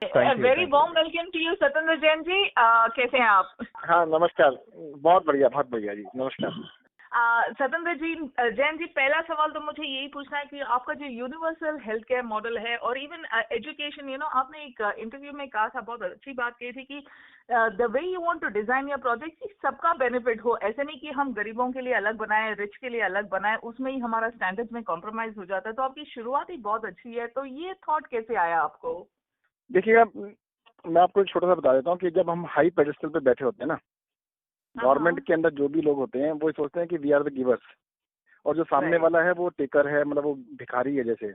Thank you, very thank you. Warm welcome to you Satyendra Jain ji. कैसे हैं आप? हाँ, नमस्कार। बहुत बढ़िया जी, नमस्कार। सत्येंद्र जी, जैन जी, पहला सवाल तो मुझे यही पूछना है कि आपका जो यूनिवर्सल हेल्थ केयर मॉडल है और इवन एजुकेशन, आपने एक इंटरव्यू में कहा था, बहुत अच्छी बात कही थी कि the way you want to design your project कि सबका बेनिफिट हो। ऐसे नहीं कि हम गरीबों के लिए अलग बनाए, रिच के लिए अलग बनाए, उसमें ही हमारा स्टैंडर्ड में कॉम्प्रोमाइज हो जाता है। तो आपकी शुरुआत ही बहुत अच्छी है। तो ये थॉट कैसे आया आपको? देखिएगा, मैं आपको एक छोटा सा बता देता हूँ कि जब हम हाई पेडेस्टल पे बैठे होते हैं ना, गवर्नमेंट के अंदर जो भी लोग होते हैं वो सोचते हैं कि वी आर द गिवर्स, और जो सामने Right. वाला है वो टेकर है, मतलब वो भिखारी है जैसे।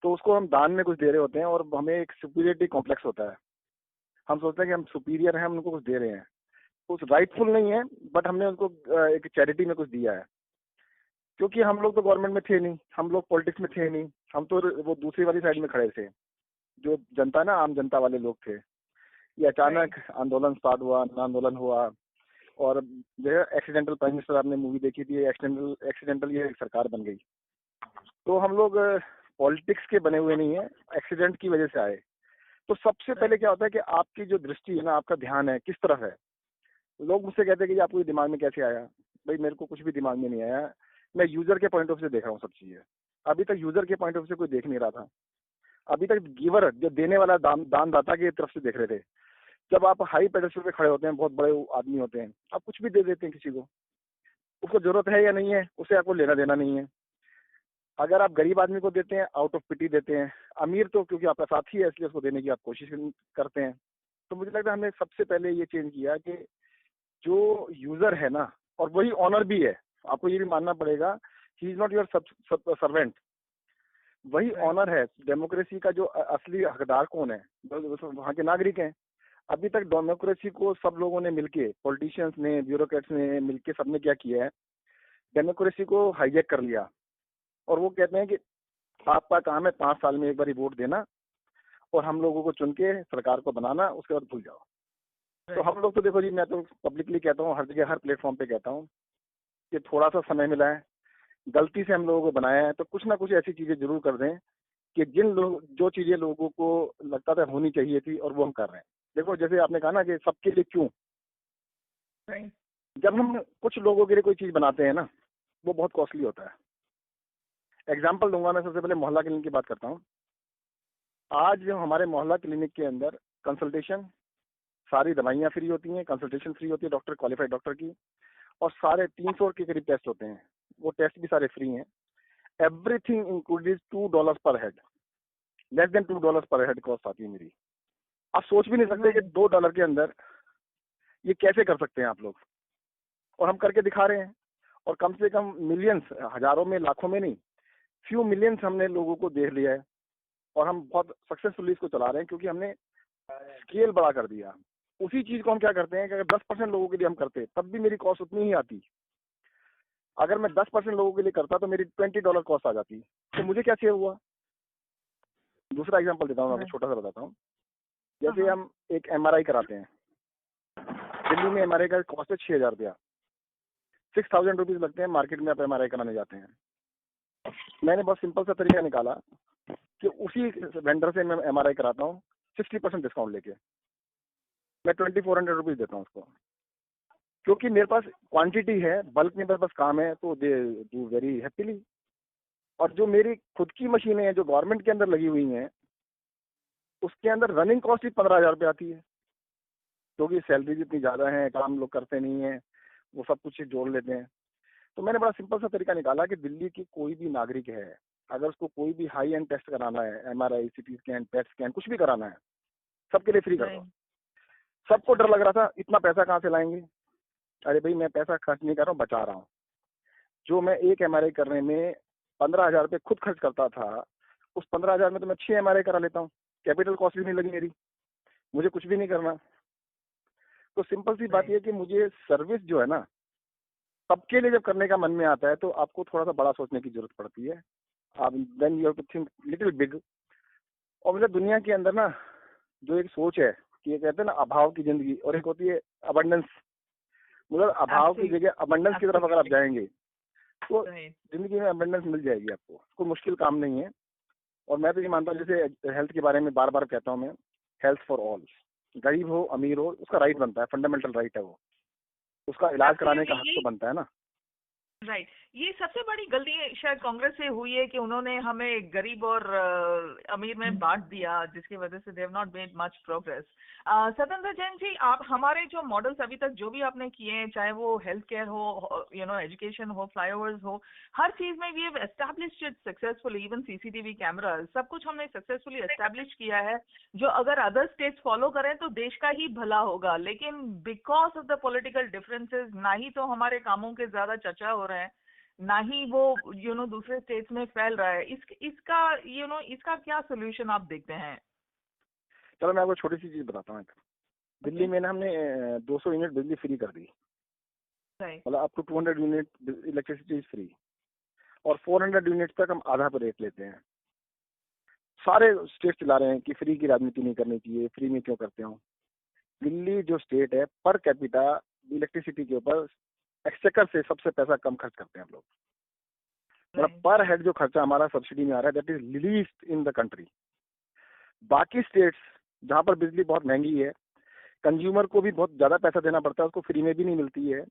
तो उसको हम दान में कुछ दे रहे होते हैं और हमें एक सुपीरियरिटी कॉम्प्लेक्स होता है। हम सोचते हैं कि हम सुपीरियर हैं, हम उनको कुछ दे रहे हैं। कुछ राइटफुल नहीं है, बट हमने उनको एक चैरिटी में कुछ दिया है। क्योंकि हम लोग तो गवर्नमेंट में थे नहीं, हम लोग पॉलिटिक्स में थे नहीं, हम तो वो दूसरी वाली साइड में खड़े थे, जो जनता ना, आम जनता वाले लोग थे। ये अचानक आंदोलन स्टार्ट हुआ, आंदोलन हुआ, और जो है एक्सीडेंटल प्राइम मिनिस्टर, आपने मूवी देखी थी, एक्सीडेंटल ये सरकार बन गई। तो हम लोग पॉलिटिक्स के बने हुए नहीं है, एक्सीडेंट की वजह से आए। तो सबसे पहले क्या होता है कि आपकी जो दृष्टि है ना, आपका ध्यान है किस तरफ है। लोग मुझसे कहते हैं कि आपको ये दिमाग में कैसे आया। भाई, मेरे को कुछ भी दिमाग में नहीं आया, मैं यूजर के पॉइंट ऑफ से देख रहा हूँ सब चीजें। अभी तक यूजर के पॉइंट ऑफ से कोई देख नहीं रहा था। अभी तक गिवर, जो देने वाला, दानदाता की तरफ से देख रहे थे। जब आप हाई पेडेस्टल पे खड़े होते हैं, बहुत बड़े आदमी होते हैं, आप कुछ भी दे देते हैं किसी को, उसको जरूरत है या नहीं है, उसे आपको लेना देना नहीं है। अगर आप गरीब आदमी को देते हैं, आउट ऑफ पिटी देते हैं। अमीर तो क्योंकि आपका साथी है इसलिए उसको देने की आप कोशिश करते हैं। तो मुझे लगता है हमने सबसे पहले ये चेंज किया कि जो यूजर है ना, और वही ऑनर भी है, आपको ये भी मानना पड़ेगा, he is not your servant, वही ऑनर है। डेमोक्रेसी का जो असली हकदार कौन है, वहाँ के नागरिक हैं। अभी तक डेमोक्रेसी को सब लोगों ने मिलके, पॉलिटिशियंस ने, ब्यूरोक्रेट्स ने मिलके, सबने क्या किया है, डेमोक्रेसी को हाईजैक कर लिया। और वो कहते हैं कि आपका काम है 5 साल में एक बार वोट देना और हम लोगों को चुन के सरकार को बनाना, उसके बाद भूल जाओ। तो हम लोग तो देखो जी, मैं तो पब्लिकली कहता हूँ, हर जगह, हर प्लेटफॉर्म पे कहता हूँ कि थोड़ा सा समय मिला है, गलती से हम लोगों को बनाया है, तो कुछ ना कुछ ऐसी चीजें जरूर कर दें कि जो चीजें लोगों को लगता था होनी चाहिए थी और वो हम कर रहे हैं। देखो, जैसे आपने कहा ना कि सबके लिए क्यों, जब हम कुछ लोगों के लिए कोई चीज बनाते हैं ना, वो बहुत कॉस्टली होता है। एग्जाम्पल दूंगा मैं, सबसे पहले मोहल्ला क्लिनिक की बात करता हूँ। आज जो हमारे मोहल्ला क्लिनिक के अंदर कंसल्टेशन, सारी दवाइयाँ फ्री होती हैं, कंसल्टेशन फ्री होती है, डॉक्टर, क्वालिफाइड डॉक्टर की, और सारे 300 के करीब टेस्ट होते हैं, वो टेस्ट भी सारे फ्री हैं। एवरीथिंग इंक्लूडेड $2 पर हेड, लेस देन $2 पर हेड कॉस्ट आती है मेरी। आप सोच भी नहीं सकते कि $2 के अंदर ये कैसे कर सकते हैं आप लोग, और हम करके दिखा रहे हैं। और कम से कम मिलियंस, हजारों में, लाखों में नहीं, फ्यू मिलियंस हमने लोगों को देख लिया है, और हम बहुत सक्सेसफुली इसको चला रहे हैं क्योंकि हमने स्केल बड़ा कर दिया। उसी चीज को हम क्या करते हैं कि अगर 10% लोगों के लिए हम करते तब भी मेरी कॉस्ट उतनी ही आती। अगर मैं 10% लोगों के लिए करता तो मेरी $20 कॉस्ट आ जाती। तो मुझे क्या सेव हुआ? दूसरा एग्जांपल देता हूँ, आपको छोटा सा बताता हूँ। जैसे हम एक MRI कराते हैं, दिल्ली में MRI का कॉस्ट है ₹6,000, 6,000 रुपीज लगते हैं मार्केट में, आप MRI कराने जाते हैं। मैंने बहुत सिंपल सा तरीका निकाला कि उसी वेंडर से मैं MRI कराता हूँ 60% डिस्काउंट लेके, मैं 2,400 रुपीज देता हूँ उसको, क्योंकि मेरे पास क्वांटिटी है, बल्क में मेरे पास काम है, तो दे डू वेरी हैप्पीली। और जो मेरी खुद की मशीनें हैं जो गवर्नमेंट के अंदर लगी हुई हैं, उसके अंदर रनिंग कॉस्ट ही 15,000 रुपये आती है, क्योंकि सैलरी जितनी ज्यादा है, काम लोग करते नहीं है, वो सब कुछ जोड़ लेते हैं। तो मैंने बड़ा सिंपल सा तरीका निकाला कि दिल्ली की कोई भी नागरिक है, अगर उसको कोई भी हाई एंड टेस्ट कराना है, MRI, CT scan, PET scan, कुछ भी कराना है, सबके लिए फ्री कर दो। सबको डर लग रहा था इतना पैसा कहाँ से लाएंगे। अरे भाई, मैं पैसा खर्च नहीं कर रहा हूँ, बचा रहा हूँ। जो मैं एक MRI करने में 15,000 रुपये खुद खर्च करता था, उस 15,000 में तो मैं 6 MRI करा लेता हूँ। कैपिटल कॉस्ट भी नहीं लगी मेरी, मुझे कुछ भी नहीं करना। तो सिंपल सी बात यह कि मुझे सर्विस जो है ना, सबके लिए जब करने का मन में आता है तो आपको थोड़ा सा बड़ा सोचने की जरूरत पड़ती है। आप then you have to think little big. और मुझे दुनिया के अंदर ना जो एक सोच है कि ये कहते हैं ना अभाव की जिंदगी, और एक होती है अबंडेंस। मतलब अभाव की जगह अबंडेंस की तरफ अगर आप जाएंगे तो जिंदगी में अबंडेंस मिल जाएगी आपको, कोई मुश्किल काम नहीं है। और मैं तो ये मानता हूँ, जैसे हेल्थ के बारे में बार बार कहता हूँ मैं, हेल्थ फॉर ऑल। गरीब हो अमीर हो उसका राइट बनता है, फंडामेंटल राइट है वो, उसका इलाज कराने का हक तो बनता है ना। राइट ये सबसे बड़ी गलती शायद कांग्रेस से हुई है कि उन्होंने हमें गरीब और अमीर में बांट दिया, जिसकी वजह से they have not made much progress. Satyendra Jain ji, आप हमारे जो मॉडल्स अभी तक जो भी आपने किए हैं, चाहे वो हेल्थ केयर हो, एजुकेशन हो, फ्लाईओवर्स हो, हर चीज में we have established it successfully, even CCTV cameras, सब कुछ हमने सक्सेसफुली एस्टैब्लिश किया है, जो अगर अदर स्टेट्स फॉलो करें तो देश का ही भला होगा। लेकिन because of the political differences ना ही तो हमारे कामों के ज्यादा चर्चा हो रहे हैं, ना ही वो दूसरे स्टेट्स में फैल रहा है। इसका क्या सोल्यूशन आप देखते हैं? चलो मैं आपको छोटी सी चीज बताता हूँ। दिल्ली में ना हमने 200 यूनिट बिजली फ्री कर दी, मतलब up to 200 unit electricity is free, और 400 यूनिट तक हम आधा पर रेट लेते हैं। सारे स्टेट चला रहे हैं कि फ्री की राजनीति नहीं करनी चाहिए, फ्री में क्यों करते हो। दिल्ली जो स्टेट है पर कैपिटा इलेक्ट्रिसिटी के ऊपर एक्सचेकर से सबसे पैसा कम खर्च करते हैं हम लोग, मतलब पर हेड जो खर्चा हमारा सब्सिडी में आ रहा है that is least in the country. बाकी स्टेट्स जहाँ पर बिजली बहुत महंगी है, कंज्यूमर को भी बहुत ज्यादा पैसा देना पड़ता है, उसको फ्री में भी नहीं मिलती है,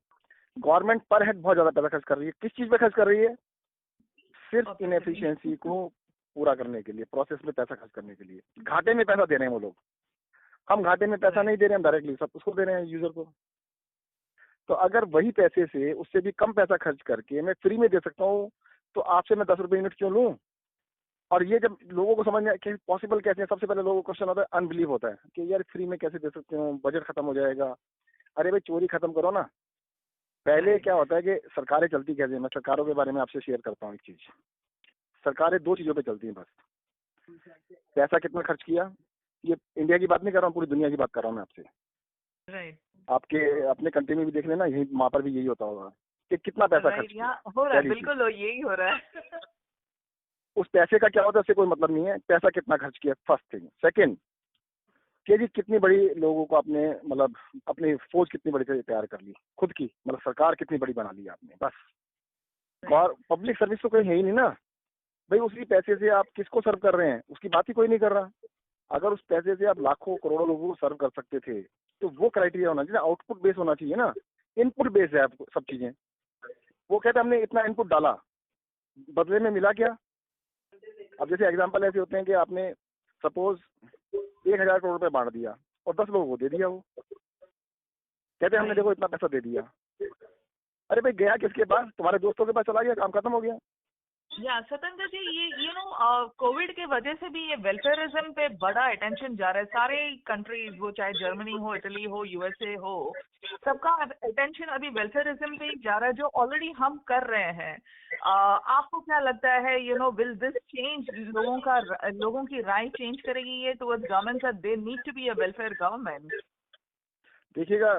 गवर्नमेंट पर हेड बहुत ज्यादा पैसा खर्च कर रही है। किस चीज पे खर्च कर रही है? सिर्फ इनएफिशिएंसी को पूरा करने के लिए, प्रोसेस में पैसा खर्च करने के लिए। घाटे में पैसा दे रहे हैं वो लोग, हम घाटे में पैसा नहीं दे रहे हैं डायरेक्टली, सब उसको दे रहे हैं यूजर को। तो अगर वही पैसे से उससे भी कम पैसा खर्च करके मैं फ्री में दे सकता हूँ, तो आपसे मैं 10 रुपए यूनिट क्यों लूँ? और ये जब लोगों को समझ में कि पॉसिबल कैसे है, सबसे पहले लोगों को क्वेश्चन होता है, अनबिलीव होता है कि यार फ्री में कैसे दे सकते हो, बजट खत्म हो जाएगा। अरे भाई चोरी खत्म करो ना। पहले क्या होता है कि सरकारें चलती कैसे, मैं सरकारों के बारे में आपसे शेयर करता हूँ एक चीज। सरकारें 2 चीजों पे चलती हैं बस, पैसा कितना खर्च किया, ये इंडिया की बात नहीं कर रहा हूँ, पूरी दुनिया की बात कर रहा हूँ मैं आपसे। आपके अपने कंट्री में भी देख लेना, यही वहाँ पर भी यही होता होगा कि कितना पैसा खर्च किया हो रहा है, बिल्कुल यही हो रहा है। उस पैसे का क्या होता है उससे कोई मतलब नहीं है, पैसा कितना खर्च किया, फर्स्ट थिंग। सेकंड कि जी कितनी बड़ी लोगों को आपने, मतलब अपनी फौज कितनी बड़ी तैयार कर ली खुद की, मतलब सरकार कितनी बड़ी बना ली आपने, बस। और पब्लिक सर्विस तो कोई है ही नहीं ना भाई, उसी पैसे से आप किसको सर्व कर रहे हैं उसकी बात ही कोई नहीं कर रहा। अगर उस पैसे से आप लाखों करोड़ों लोगों को सर्व कर सकते थे तो वो क्राइटेरिया होना चाहिए, आउटपुट बेस होना चाहिए ना, इनपुट बेस है आपको सब चीजें। वो कहते हैं हमने इतना इनपुट डाला, बदले में मिला क्या? अब जैसे एग्जांपल ऐसे होते हैं कि आपने सपोज 1000 करोड़ रुपए बांट दिया और 10 लोगों को दे दिया, वो कहते हैं हमने देखो इतना पैसा दे दिया। अरे भाई गया किसके पास? तुम्हारे दोस्तों के पास चला गया, काम खत्म हो गया। या सत्येंद्र जी, ये कोविड के वजह से भी ये वेलफेयरिज्म पे बड़ा अटेंशन जा रहा है। सारे कंट्रीज, वो चाहे जर्मनी हो, इटली हो, यूएसए हो, सबका अटेंशन अभी वेलफेयरिज्म पे ही जा रहा है, जो ऑलरेडी हम कर रहे हैं। आपको क्या लगता है, विल दिस चेंज, लोगों की राय चेंज करेगी ये towards government that they need to be a welfare government? देखिएगा,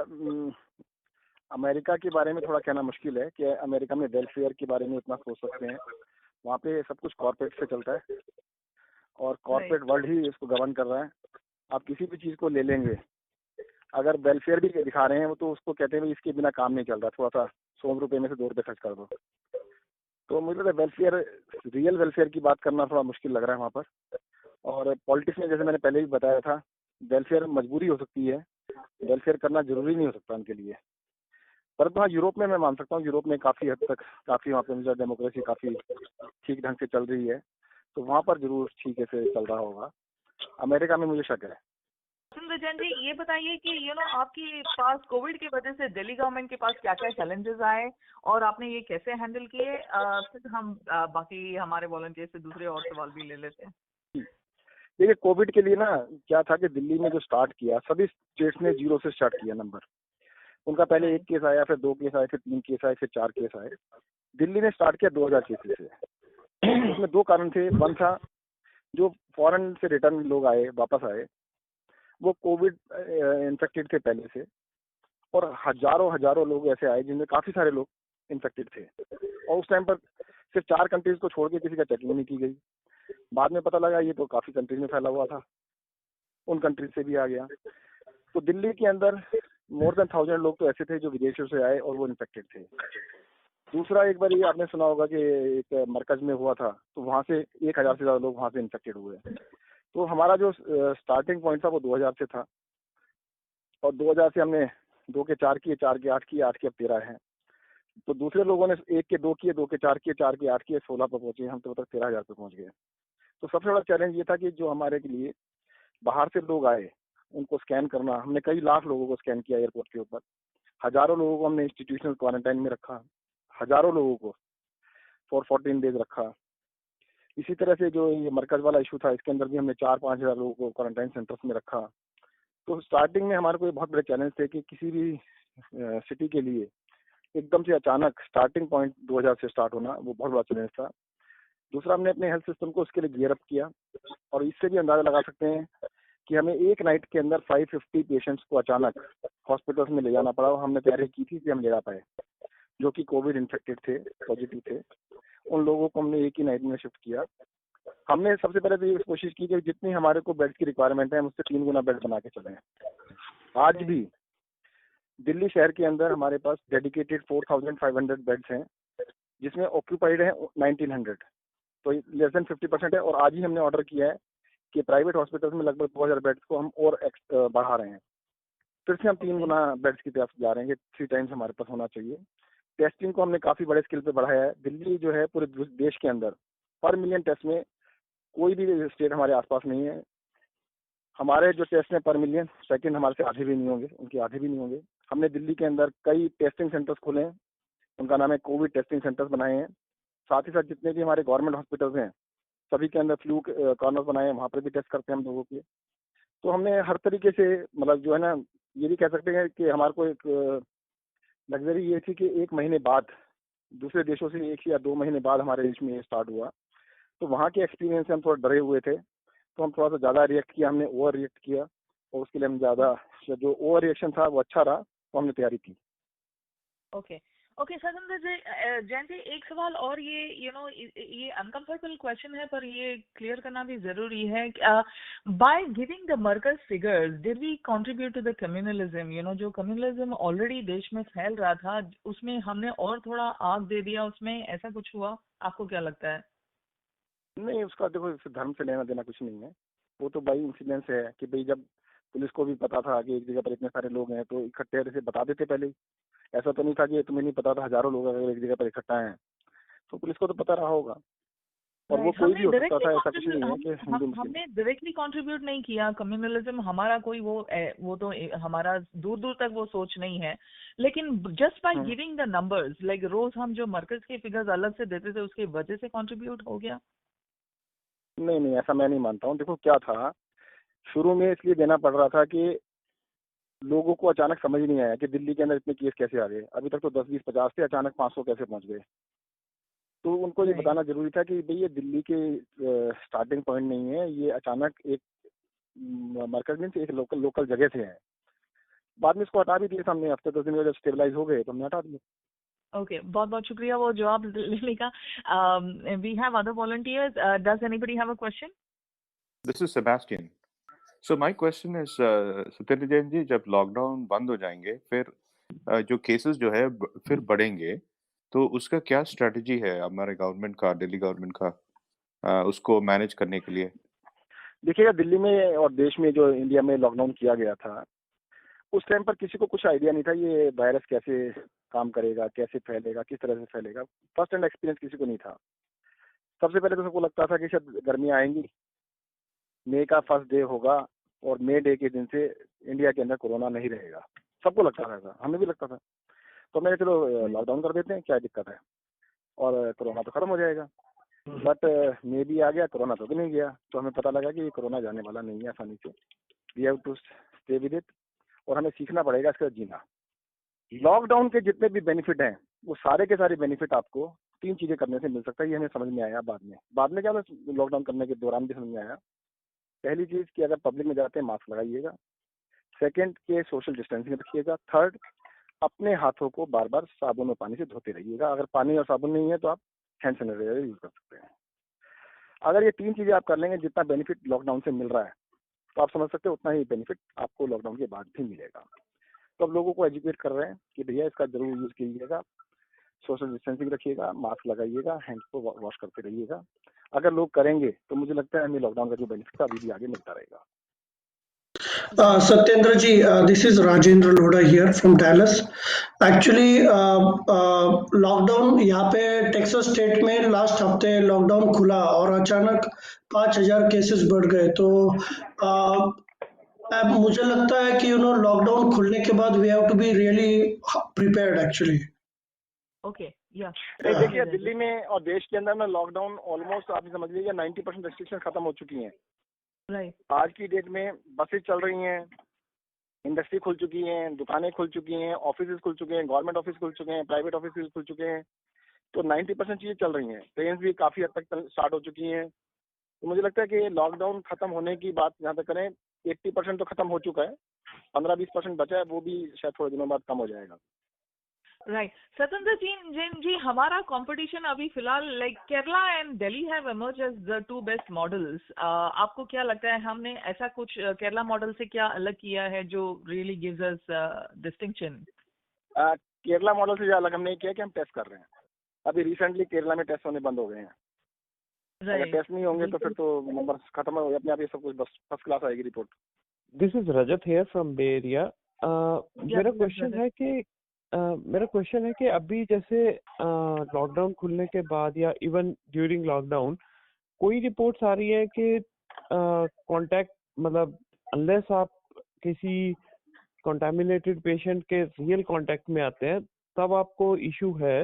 अमेरिका के बारे में थोड़ा कहना मुश्किल है कि अमेरिका में वेलफेयर के बारे में इतना सोच सकते हैं। वहाँ पे सब कुछ कॉर्पोरेट से चलता है और कॉर्पोरेट वर्ल्ड ही इसको गवर्न कर रहा है। आप किसी भी चीज को ले लेंगे, अगर वेलफेयर भी दिखा रहे हैं तो उसको कहते हैं इसके बिना काम नहीं चल रहा, थोड़ा सा 100 रुपए में से 2 रुपए खर्च कर दो। तो मुझे लगता है वेलफेयर, रियल वेलफेयर की बात करना थोड़ा मुश्किल लग रहा है वहाँ पर। और पॉलिटिक्स में जैसे मैंने पहले भी बताया था, वेलफेयर मजबूरी हो सकती है, वेलफेयर करना जरूरी नहीं हो सकता उनके लिए। परंतु हाँ, यूरोप में मैं मान सकता हूँ, यूरोप में काफी हद तक काफी वहाँ पे डेमोक्रेसी काफी ठीक ढंग से चल रही है, तो वहाँ पर जरूर ठीक से चल रहा होगा। अमेरिका में मुझे शक है। सत्येंद्र जैन जी, ये बताइए कि आपके पास कोविड की वजह से दिल्ली गवर्नमेंट के पास क्या क्या चैलेंजेस आए और आपने ये कैसे हैंडल किए? फिर हम बाकी हमारे वॉलंटियर से दूसरे और सवाल भी ले लेते हैं। देखिए, कोविड के लिए ना क्या था कि दिल्ली में जो स्टार्ट किया, सभी स्टेट्स ने 0 से स्टार्ट किया नंबर। उनका पहले 1 केस आया, फिर 2 केस आए, फिर 3 केस आए, फिर 4 केस आए। दिल्ली ने स्टार्ट किया 2000 केसेस से। उसमें 2 कारण थे। वन था जो फॉरेन से रिटर्न लोग आए, वापस आए, वो कोविड इन्फेक्टेड थे पहले से, और हजारों लोग ऐसे आए जिनमें काफी सारे लोग इन्फेक्टेड थे, और उस टाइम पर सिर्फ 4 कंट्रीज को छोड़ के किसी का चेकिंग नहीं की गई। बाद में पता लगा ये तो काफी कंट्रीज में फैला हुआ था, उन कंट्रीज से भी आ गया। तो दिल्ली के अंदर मोर देन 1000 लोग तो ऐसे थे जो विदेशों से आए और वो इन्फेक्टेड थे। दूसरा, एक बार ये आपने सुना होगा कि एक मरकज में हुआ था, तो वहां से 1000 से ज्यादा लोग वहां से इन्फेक्टेड हुए। तो हमारा जो स्टार्टिंग पॉइंट था वो 2000 से था, और 2000 से हमने 2 के 4 किए, 4 के 8 किए, 8 के अब 13 हैं। तो दूसरे लोगों ने 1 के 2 किए, 2 के 4 किए, 4 के 8 किए, 16 पर पहुंचे, हम तो तक 13,000 पे पहुंच गए। तो सबसे बड़ा चैलेंज ये था कि जो हमारे के लिए बाहर से लोग आए उनको स्कैन करना, हमने कई लाख लोगों को स्कैन किया एयरपोर्ट के ऊपर, हजारों लोगों को हमने इंस्टीट्यूशनल क्वारंटाइन में रखा, हजारों लोगों को फॉर 14 डेज रखा। इसी तरह से जो ये मरकज वाला इशू था, इसके अंदर भी हमने 4-5 हजार लोगों को क्वारंटाइन सेंटर्स में रखा। तो स्टार्टिंग में हमारे को ये बहुत बड़े चैलेंज थे कि किसी भी सिटी के लिए एकदम से अचानक स्टार्टिंग पॉइंट 2000 से स्टार्ट होना वो बहुत बड़ा चैलेंज था। दूसरा, हमने अपने हेल्थ सिस्टम को उसके लिए गियर अप किया, और इससे भी अंदाजा लगा सकते हैं कि हमें एक नाइट के अंदर 550 पेशेंट्स को अचानक हॉस्पिटल्स में ले जाना पड़ा, और हमने तैयारी की थी कि हम ले जा पाए, जो कि कोविड इन्फेक्टेड थे, पॉजिटिव थे। उन लोगों को हमने एक ही नाइट में शिफ्ट किया। हमने सबसे पहले तो ये कोशिश की कि जितनी हमारे को बेड की रिक्वायरमेंट है हम उससे 3 गुना बेड बना के चले। आज भी दिल्ली शहर के अंदर हमारे पास डेडिकेटेड 4500 बेड्स हैं, जिसमें ऑक्यूपाइड है 1900, तो लेस देन 50% है। और आज ही हमने ऑर्डर किया है कि प्राइवेट हॉस्पिटल्स में लगभग 2000 बेड्स को हम और बढ़ा रहे हैं। फिर से हम 3 गुना बेड्स की तरफ जा रहे हैं, 3 टाइम्स हमारे पास होना चाहिए। टेस्टिंग को हमने काफी बड़े स्केल पे बढ़ाया है। दिल्ली जो है पूरे देश के अंदर पर मिलियन टेस्ट में कोई भी स्टेट हमारे आसपास नहीं है। हमारे जो टेस्ट हैं पर मिलियन, सेकंड हमारे से आधे भी नहीं होंगे, उनके आधे भी नहीं होंगे। हमने दिल्ली के अंदर कई टेस्टिंग सेंटर्स खोले हैं, उनका नाम है कोविड टेस्टिंग सेंटर्स बनाए हैं। साथ ही साथ जितने भी हमारे गवर्नमेंट हॉस्पिटल्स हैं सभी के अंदर फ्लू कॉर्नर बनाए हैं, वहाँ पर भी टेस्ट करते हैं हम लोगों के। तो हमने हर तरीके से, मतलब जो है ना, ये भी कह सकते हैं कि हमारे को एक लग्जरी ये थी कि 1 महीने बाद, दूसरे देशों से 1 या 2 महीने बाद हमारे देश में ये स्टार्ट हुआ। तो वहाँ के एक्सपीरियंस से हम थोड़ा डरे हुए थे, तो हम थोड़ा सा ज़्यादा रिएक्ट किया, हमने ओवर रिएक्ट किया, और उसके लिए हम ज़्यादा, जो ओवर रिएक्शन था वो अच्छा रहा, तो हमने तैयारी की। ओके ओके सतेंद्र जी, जैन जी, एक सवाल और, ये ये अनकंफर्टेबल क्वेश्चन है पर ये क्लियर करना भी जरूरी है। By giving the Markaz figures did we contribute to the communalism? जो कम्युनलिज्म ऑलरेडी देश में फैल रहा था उसमें हमने और थोड़ा आग दे दिया उसमें, ऐसा कुछ हुआ? आपको क्या लगता है? नहीं, उसका देखो धर्म से लेना देना कुछ नहीं है। वो तो बाई इंसिडेंस है कि भाई जब पुलिस को भी पता था कि एक जगह पर इतने सारे लोग हैं तो इकट्ठे से बता देते पहले ही। ऐसा तो नहीं था कि तुम्हें नहीं पता था, हजारों लोग अगर एक जगह पर इकट्ठा हैं तो पुलिस को तो पता रहा होगा। और वो कोई भी हो सकता था, ऐसा कुछ नहीं है कि हिंदू मुस्लिम। हमने डायरेक्टली कंट्रीब्यूट नहीं किया कम्युनलिज्म, हमारा कोई वो तो हमारा दूर दूर तक वो सोच नहीं है। लेकिन just by giving the numbers, like रोज हम जो मरकज के फिगर्स अलग से देते थे उसकी वजह से कंट्रीब्यूट हो गया? नहीं नहीं, ऐसा मैं नहीं मानता हूँ। देखो क्या था, शुरू में इसलिए देना पड़ रहा था कि लोगों को अचानक समझ नहीं आया कि दिल्ली के अंदर इतने केस कैसे आ गए। अभी तक तो 10, 20, 50 थे, अचानक 500 कैसे पहुंच गए। तो उनको ये बताना जरूरी था कि भाई ये दिल्ली के स्टार्टिंग पॉइंट नहीं है, ये अचानक एक मरकज में से एक लोकल जगह से है। बाद में इसको हटा भी दिए सामने, हफ्ते 10 दिन में जब स्टेबलाइज हो गए तो हमने हटा दिए। ओके, बहुत बहुत शुक्रिया वो जवाब लेने का। We have other volunteers, does anybody have a question? This is Sebastian. So my question is, Satyendra Jain ji, जब लॉकडाउन बंद हो जाएंगे फिर जो केसेस जो है फिर बढ़ेंगे, तो उसका क्या स्ट्रेटजी है हमारे गवर्नमेंट का, दिल्ली गवर्नमेंट का, उसको मैनेज करने के लिए? देखिएगा, दिल्ली में और देश में जो इंडिया में लॉकडाउन किया गया था उस टाइम पर किसी को कुछ आइडिया नहीं था ये वायरस कैसे काम करेगा, कैसे फैलेगा, किस तरह से फैलेगा। फर्स्ट हैंड एक्सपीरियंस किसी को नहीं था। सबसे पहले तो सबको लगता था कि शायद गर्मियाँ आएंगी, मई का फर्स्ट डे होगा और मई डे के दिन से इंडिया के अंदर कोरोना नहीं रहेगा। सबको लगता था ऐसा, हमें भी लगता था। तो मैंने चलो लॉकडाउन कर देते हैं, क्या दिक्कत है, और कोरोना तो खत्म हो जाएगा। बट मई भी आ गया, कोरोना तो भी नहीं गया। तो हमें पता लगा कि ये कोरोना जाने वाला नहीं है आसानी से। We have to stay with it, और हमें सीखना पड़ेगा इसका जीना। लॉकडाउन के जितने भी बेनिफिट हैं वो सारे के सारे बेनिफिट आपको 3 चीजें करने से मिल सकता है। ये हमें समझ में आया बाद में क्या, लॉकडाउन करने के दौरान भी समझ में आया। पहली चीज कि अगर पब्लिक में जाते हैं मास्क लगाइएगा। सेकंड के सोशल डिस्टेंसिंग रखिएगा। थर्ड, अपने हाथों को बार बार साबुन और पानी से धोते रहिएगा। अगर पानी और साबुन नहीं है तो आप हैंड सैनिटाइजर यूज कर सकते हैं। अगर ये 3 चीजें आप कर लेंगे, जितना बेनिफिट लॉकडाउन से मिल रहा है, तो आप समझ सकते हैं उतना ही बेनिफिट आपको लॉकडाउन के बाद भी मिलेगा। तो अब लोगों को एजुकेट कर रहे हैं कि भैया इसका जरूर यूज कीजिएगा, सोशल डिस्टेंसिंग रखिएगा, मास्क लगाइएगा, हैंड्स को वॉश करते रहिएगा, अगर लोग करेंगे तो मुझे लगता है हमें लॉकडाउन का जो बेनिफिट था अभी भी आगे मिलता रहेगा। Satyendra ji, this is Rajendra Lodha here from Dallas. Actually, lockdown यहाँ पे टेक्सास स्टेट में लास्ट हफ्ते लॉकडाउन खुला और अचानक 5,000 केसेस बढ़ गए। तो अब मुझे लगता है कि लॉकडाउन खुलने के बाद we have to be really prepared actually. Okay, या नहीं, देखिए दिल्ली में और देश के अंदर में लॉकडाउन ऑलमोस्ट आप समझ लीजिए 90% रेस्ट्रिक्शन खत्म हो चुकी हैं। राइट, आज की डेट में बसेस चल रही हैं, इंडस्ट्री खुल चुकी हैं, दुकानें खुल चुकी हैं, ऑफिस खुल चुके हैं, गवर्नमेंट ऑफिस खुल चुके हैं, प्राइवेट ऑफिस खुल चुके हैं। तो 90% चीजें चल रही हैं। ट्रेन भी काफी हद तक स्टार्ट हो चुकी हैं। तो मुझे लगता है कि लॉकडाउन खत्म होने की बात जहाँ तक करें 80% तो खत्म हो चुका है, 15-20% बचा है, वो भी शायद थोड़े दिनों बाद कम हो जाएगा। राइट। सत्येंद्र जैन जी, हमारा कंपटीशन अभी फिलहाल like Kerala and Delhi have emerge as the 2 best models. आपको क्या लगता है हमने ऐसा कुछ केरला मॉडल से क्या अलग किया है जो really gives us distinction? Kerala model से अलग हमने किया कि हम टेस्ट कर रहे हैं। अभी रिसेंटली केरला में टेस्ट होने बंद हो गए हैं। अगर टेस्ट नहीं होंगे तो फिर तो नंबर खत्म हो अपने आप, ये सब कुछ बस फर्स्ट क्लास आएगी report. This is Rajat here from bay area. मेरा क्वेश्चन है कि अभी जैसे लॉकडाउन खुलने के बाद या इवन ड्यूरिंग लॉकडाउन कोई रिपोर्ट्स आ रही है कि कांटेक्ट मतलब अनलेस आप किसी कंटामिनेटेड पेशेंट के रियल कांटेक्ट में आते हैं तब आपको इशू है,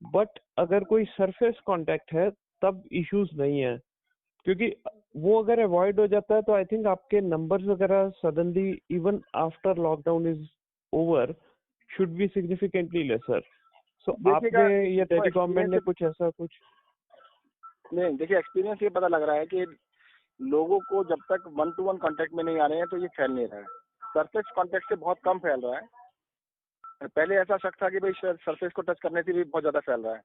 बट अगर कोई सरफेस कांटेक्ट है तब इश्यूज नहीं है, क्योंकि वो अगर अवॉइड हो जाता है तो आई थिंक आपके नंबर्स वगैरह suddenly even after lockdown is over should be significantly lesser. So आपने या दिल्ली गवर्नमेंट ने कुछ ऐसा कुछ नहीं, देखिए एक्सपीरियंस ये पता लग रहा है कि लोगों को जब तक 1-to-1 कांटेक्ट में नहीं आ रहे हैं तो ये फैल नहीं रहा है। सरफेस कांटेक्ट से बहुत कम फैल रहा है। पहले ऐसा शक था कि भाई सरफेस को टच करने से भी बहुत ज्यादा फैल रहा है,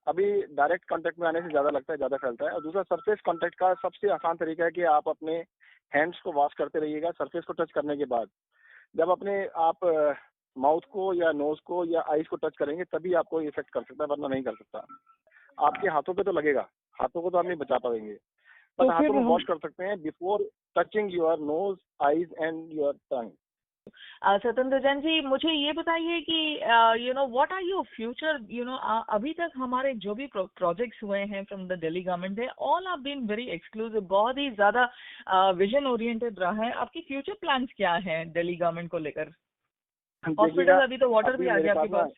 अभी डायरेक्ट कांटेक्ट में आने से ज्यादा लगता है ज्यादा फैलता है। और दूसरा, सरफेस कांटेक्ट का सबसे आसान तरीका है कि आप अपने हैंड्स को वॉश करते रहिएगा सरफेस को टच करने के बाद। जब अपने आप माउथ को या नोज को या आईज को टच करेंगे तभी आपको इफेक्ट कर सकता है, वरना नहीं कर सकता। आपके हाथों पे तो लगेगा, हाथों को तो आप नहीं बचा पाएंगे, पर हाथों को वॉश कर सकते हैं before touching your nose, eyes and your tongue. Satyendra Jain ji, मुझे ये बताइए कि व्हाट आर योर फ्यूचर, अभी तक हमारे जो भी प्रोजेक्ट्स हुए हैं फ्रॉम द दिल्ली गवर्नमेंट है, all are been very exclusive, बहुत ही ज्यादा विजन ओरिएंटेड रहा है। आपकी फ्यूचर प्लान्स क्या है दिल्ली गवर्नमेंट को लेकर? हॉस्पिटल, अभी तो वाटर भी आ गया आपके पास।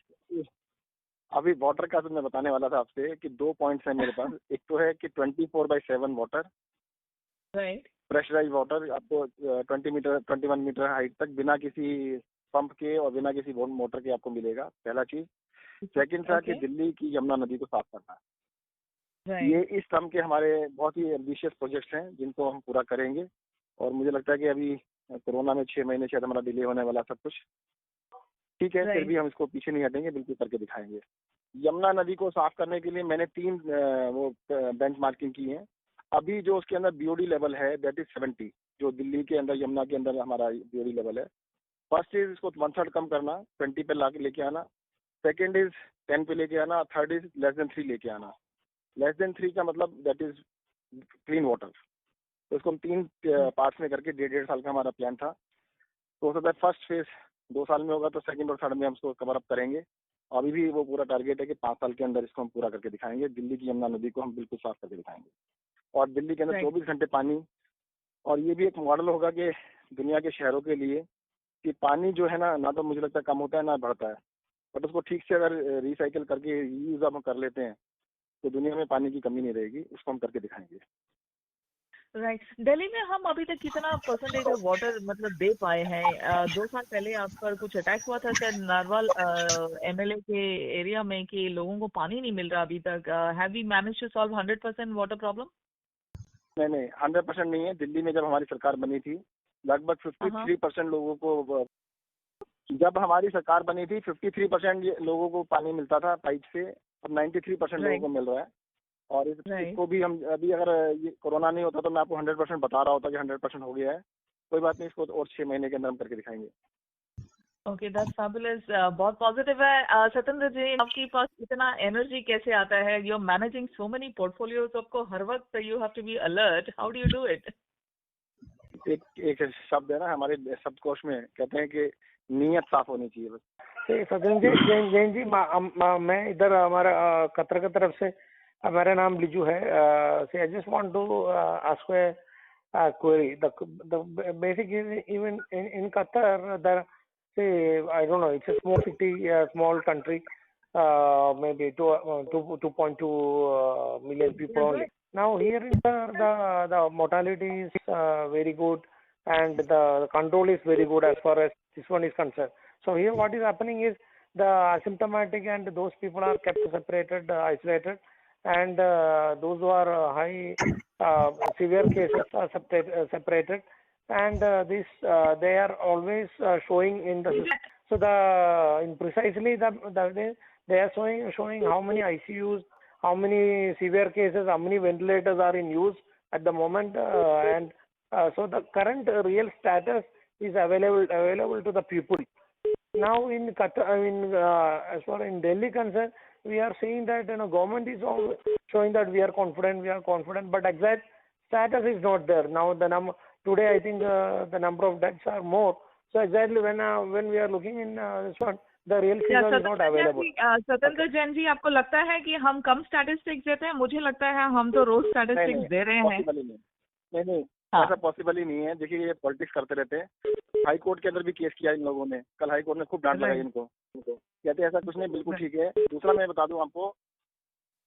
अभी वाटर का तो मैं बताने वाला था आपसे कि 2 पॉइंट्स है मेरे पास। एक तो है कि 24/7 वाटर, राइट, प्रेशराइज वाटर आपको 21 मीटर हाइट तक बिना किसी पंप के और बिना किसी मोटर के आपको मिलेगा, पहला चीज। सेकंड था कि दिल्ली की यमुना नदी को साफ करना। ये इस टर्म के हमारे बहुत ही एम्बिशियस प्रोजेक्ट्स हैं जिनको हम पूरा करेंगे, और मुझे लगता है कि अभी कोरोना में 6 महीने शायद हमारा डिले होने वाला सब कुछ, ठीक है, फिर भी हम इसको पीछे नहीं हटेंगे, बिल्कुल करके दिखाएंगे। यमुना नदी को साफ करने के लिए मैंने 3 वो बेंचमार्किंग की है। अभी जो उसके अंदर बीओडी लेवल है दैट इज 70, जो दिल्ली के अंदर यमुना के अंदर हमारा बीओडी लेवल है। फर्स्ट इज इसको 1/3 कम करना, 20 पे ला के लेके आना। सेकेंड इज 10 पे लेके आना। थर्ड इज <3 लेके आना। <3 का मतलब दैट इज क्लीन वाटर। तो इसको हम 3 पार्ट्स में करके 1.5 साल का हमारा प्लान था। तो हो सकता है फर्स्ट फेज 2 साल में होगा, तो सेकंड और थर्ड में हम इसको कवर अप करेंगे। अभी भी वो पूरा टारगेट है कि 5 साल के अंदर इसको हम पूरा करके दिखाएंगे। दिल्ली की यमुना नदी को हम बिल्कुल साफ करके दिखाएंगे, और दिल्ली के अंदर 24 घंटे पानी। और ये भी एक मॉडल होगा कि दुनिया के शहरों के लिए कि पानी जो है ना तो मुझे लगता है कम होता है ना बढ़ता है, बट उसको ठीक से अगर रिसाइकिल करके यूज हम कर लेते हैं तो दुनिया में पानी की कमी नहीं रहेगी। उसको हम करके दिखाएंगे। राइट। दिल्ली में हम अभी तक कितना परसेंटेज ऑफ वाटर मतलब दे पाए हैं? 2 साल पहले आप पर कुछ अटैक हुआ था शायद नारवाल एमएलए के एरिया में कि लोगों को पानी नहीं मिल रहा अभी तक। Have we managed to solve 100% water problem? नहीं, 100% नहीं है। दिल्ली में जब हमारी सरकार बनी थी लगभग 53% लोगों को, जब हमारी सरकार बनी थी 53% लोगों को पानी मिलता था पाइप से, अब 93% लोगों को मिल रहा है। और इसको भी हम अभी, अगर ये कोरोना नहीं होता तो मैं आपको 100% बता रहा होता कि 100% हो गया है। कोई बात नहीं, इसको और 6 महीने के अंदर हम करके दिखाएंगे। Okay, that's fabulous. बहुत पॉजिटिव है। सतेंद्र जी, आपके पास इतना एनर्जी कैसे आता है? You are managing so many portfolios, आपको हर वक्त you have to be alert. How do you do it? एक शब्द है ना हमारे शब्दकोश में, कहते हैं कि नीयत साफ होनी चाहिए बस। सतेंद्र जी, जैन जी, मैं इधर हमारा कतर की तरफ से, मेरा नाम लिजू है। I just want to ask a query. The basic is, even in Qatar, say, I don't know, it's a small city, a small country, maybe 2.2 million people only. Now here in the mortality is very good, and the control is very good as far as this one is concerned. So here what is happening is the asymptomatic and those people are kept separated, isolated, and those who are high severe cases are separated, and they are always showing in the system. So precisely they are showing how many ICUs, how many severe cases, how many ventilators are in use at the moment, and so the current real status is available to the people. Now in Qatar, as far in Delhi concerned, we are seeing that government is all showing that we are confident, but exact status is not there. Now today I think the number of deaths are more. So exactly when we are looking in this one, the real figure is not available. Satendra Jain ji, आपको लगता है कि हम कम statistics देते हैं? मुझे लगता है हम तो रोज स्टैटिस्टिक्स दे रहे हैं। नहीं, ऐसा पॉसिबल ही नहीं है। देखिए, ये पॉलिटिक्स करते रहते हैं। हाई कोर्ट के अंदर भी केस किया इन लोगों ने। कल हाई कोर्ट ने खूब डांट लगाई इनको, कहते ऐसा कुछ नहीं, बिल्कुल ठीक है। दूसरा मैं बता दूं आपको,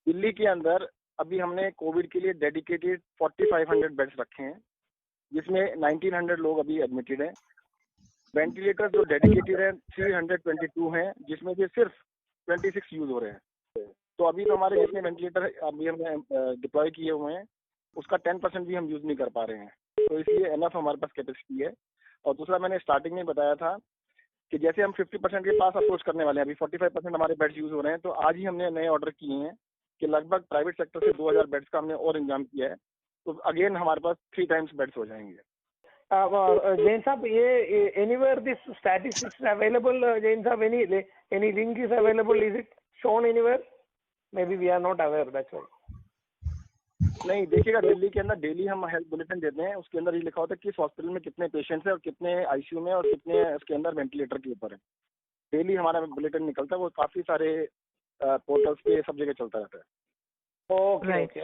दिल्ली के अंदर अभी हमने कोविड के लिए डेडिकेटेड 4500 बेड्स रखे हैं, जिसमें 1900 लोग अभी एडमिटेड हैं। वेंटिलेटर जो डेडिकेटेड है 322 हैं, जिसमें से सिर्फ 26 यूज हो रहे हैं। तो अभी तो हमारे जितने वेंटिलेटर अभी हमने डिप्लॉय किए हुए हैं, उसका 10% भी हम यूज नहीं कर पा रहे हैं। तो इसलिए एनफ हमारे पास कैपेसिटी है। और दूसरा, मैंने स्टार्टिंग में बताया था कि जैसे हम 50% के पास अप्रोच करने वाले हैं, अभी 45% हमारे बेड्स यूज हो रहे हैं। तो आज ही हमने नए ऑर्डर किए हैं कि लगभग प्राइवेट सेक्टर से 2000 बेड्स का हमने और इंतजाम किया है। तो अगेन हमारे पास 3 टाइम्स बेड्स हो जाएंगे। जैन साहब, ये anywhere this statistics available? Jain साहब, any link is available? Is it shown anywhere? Maybe we are not aware, that's why. नहीं, देखिएगा, दिल्ली के अंदर डेली हम हेल्थ बुलेटिन देते हैं। उसके अंदर ये लिखा होता है किस हॉस्पिटल में कितने पेशेंट्स हैं और कितने आईसीयू में और कितने उसके अंदर वेंटिलेटर के ऊपर है। डेली हमारा बुलेटिन निकलता है, वो काफी सारे पोर्टल्स पे सब जगह चलता रहता है।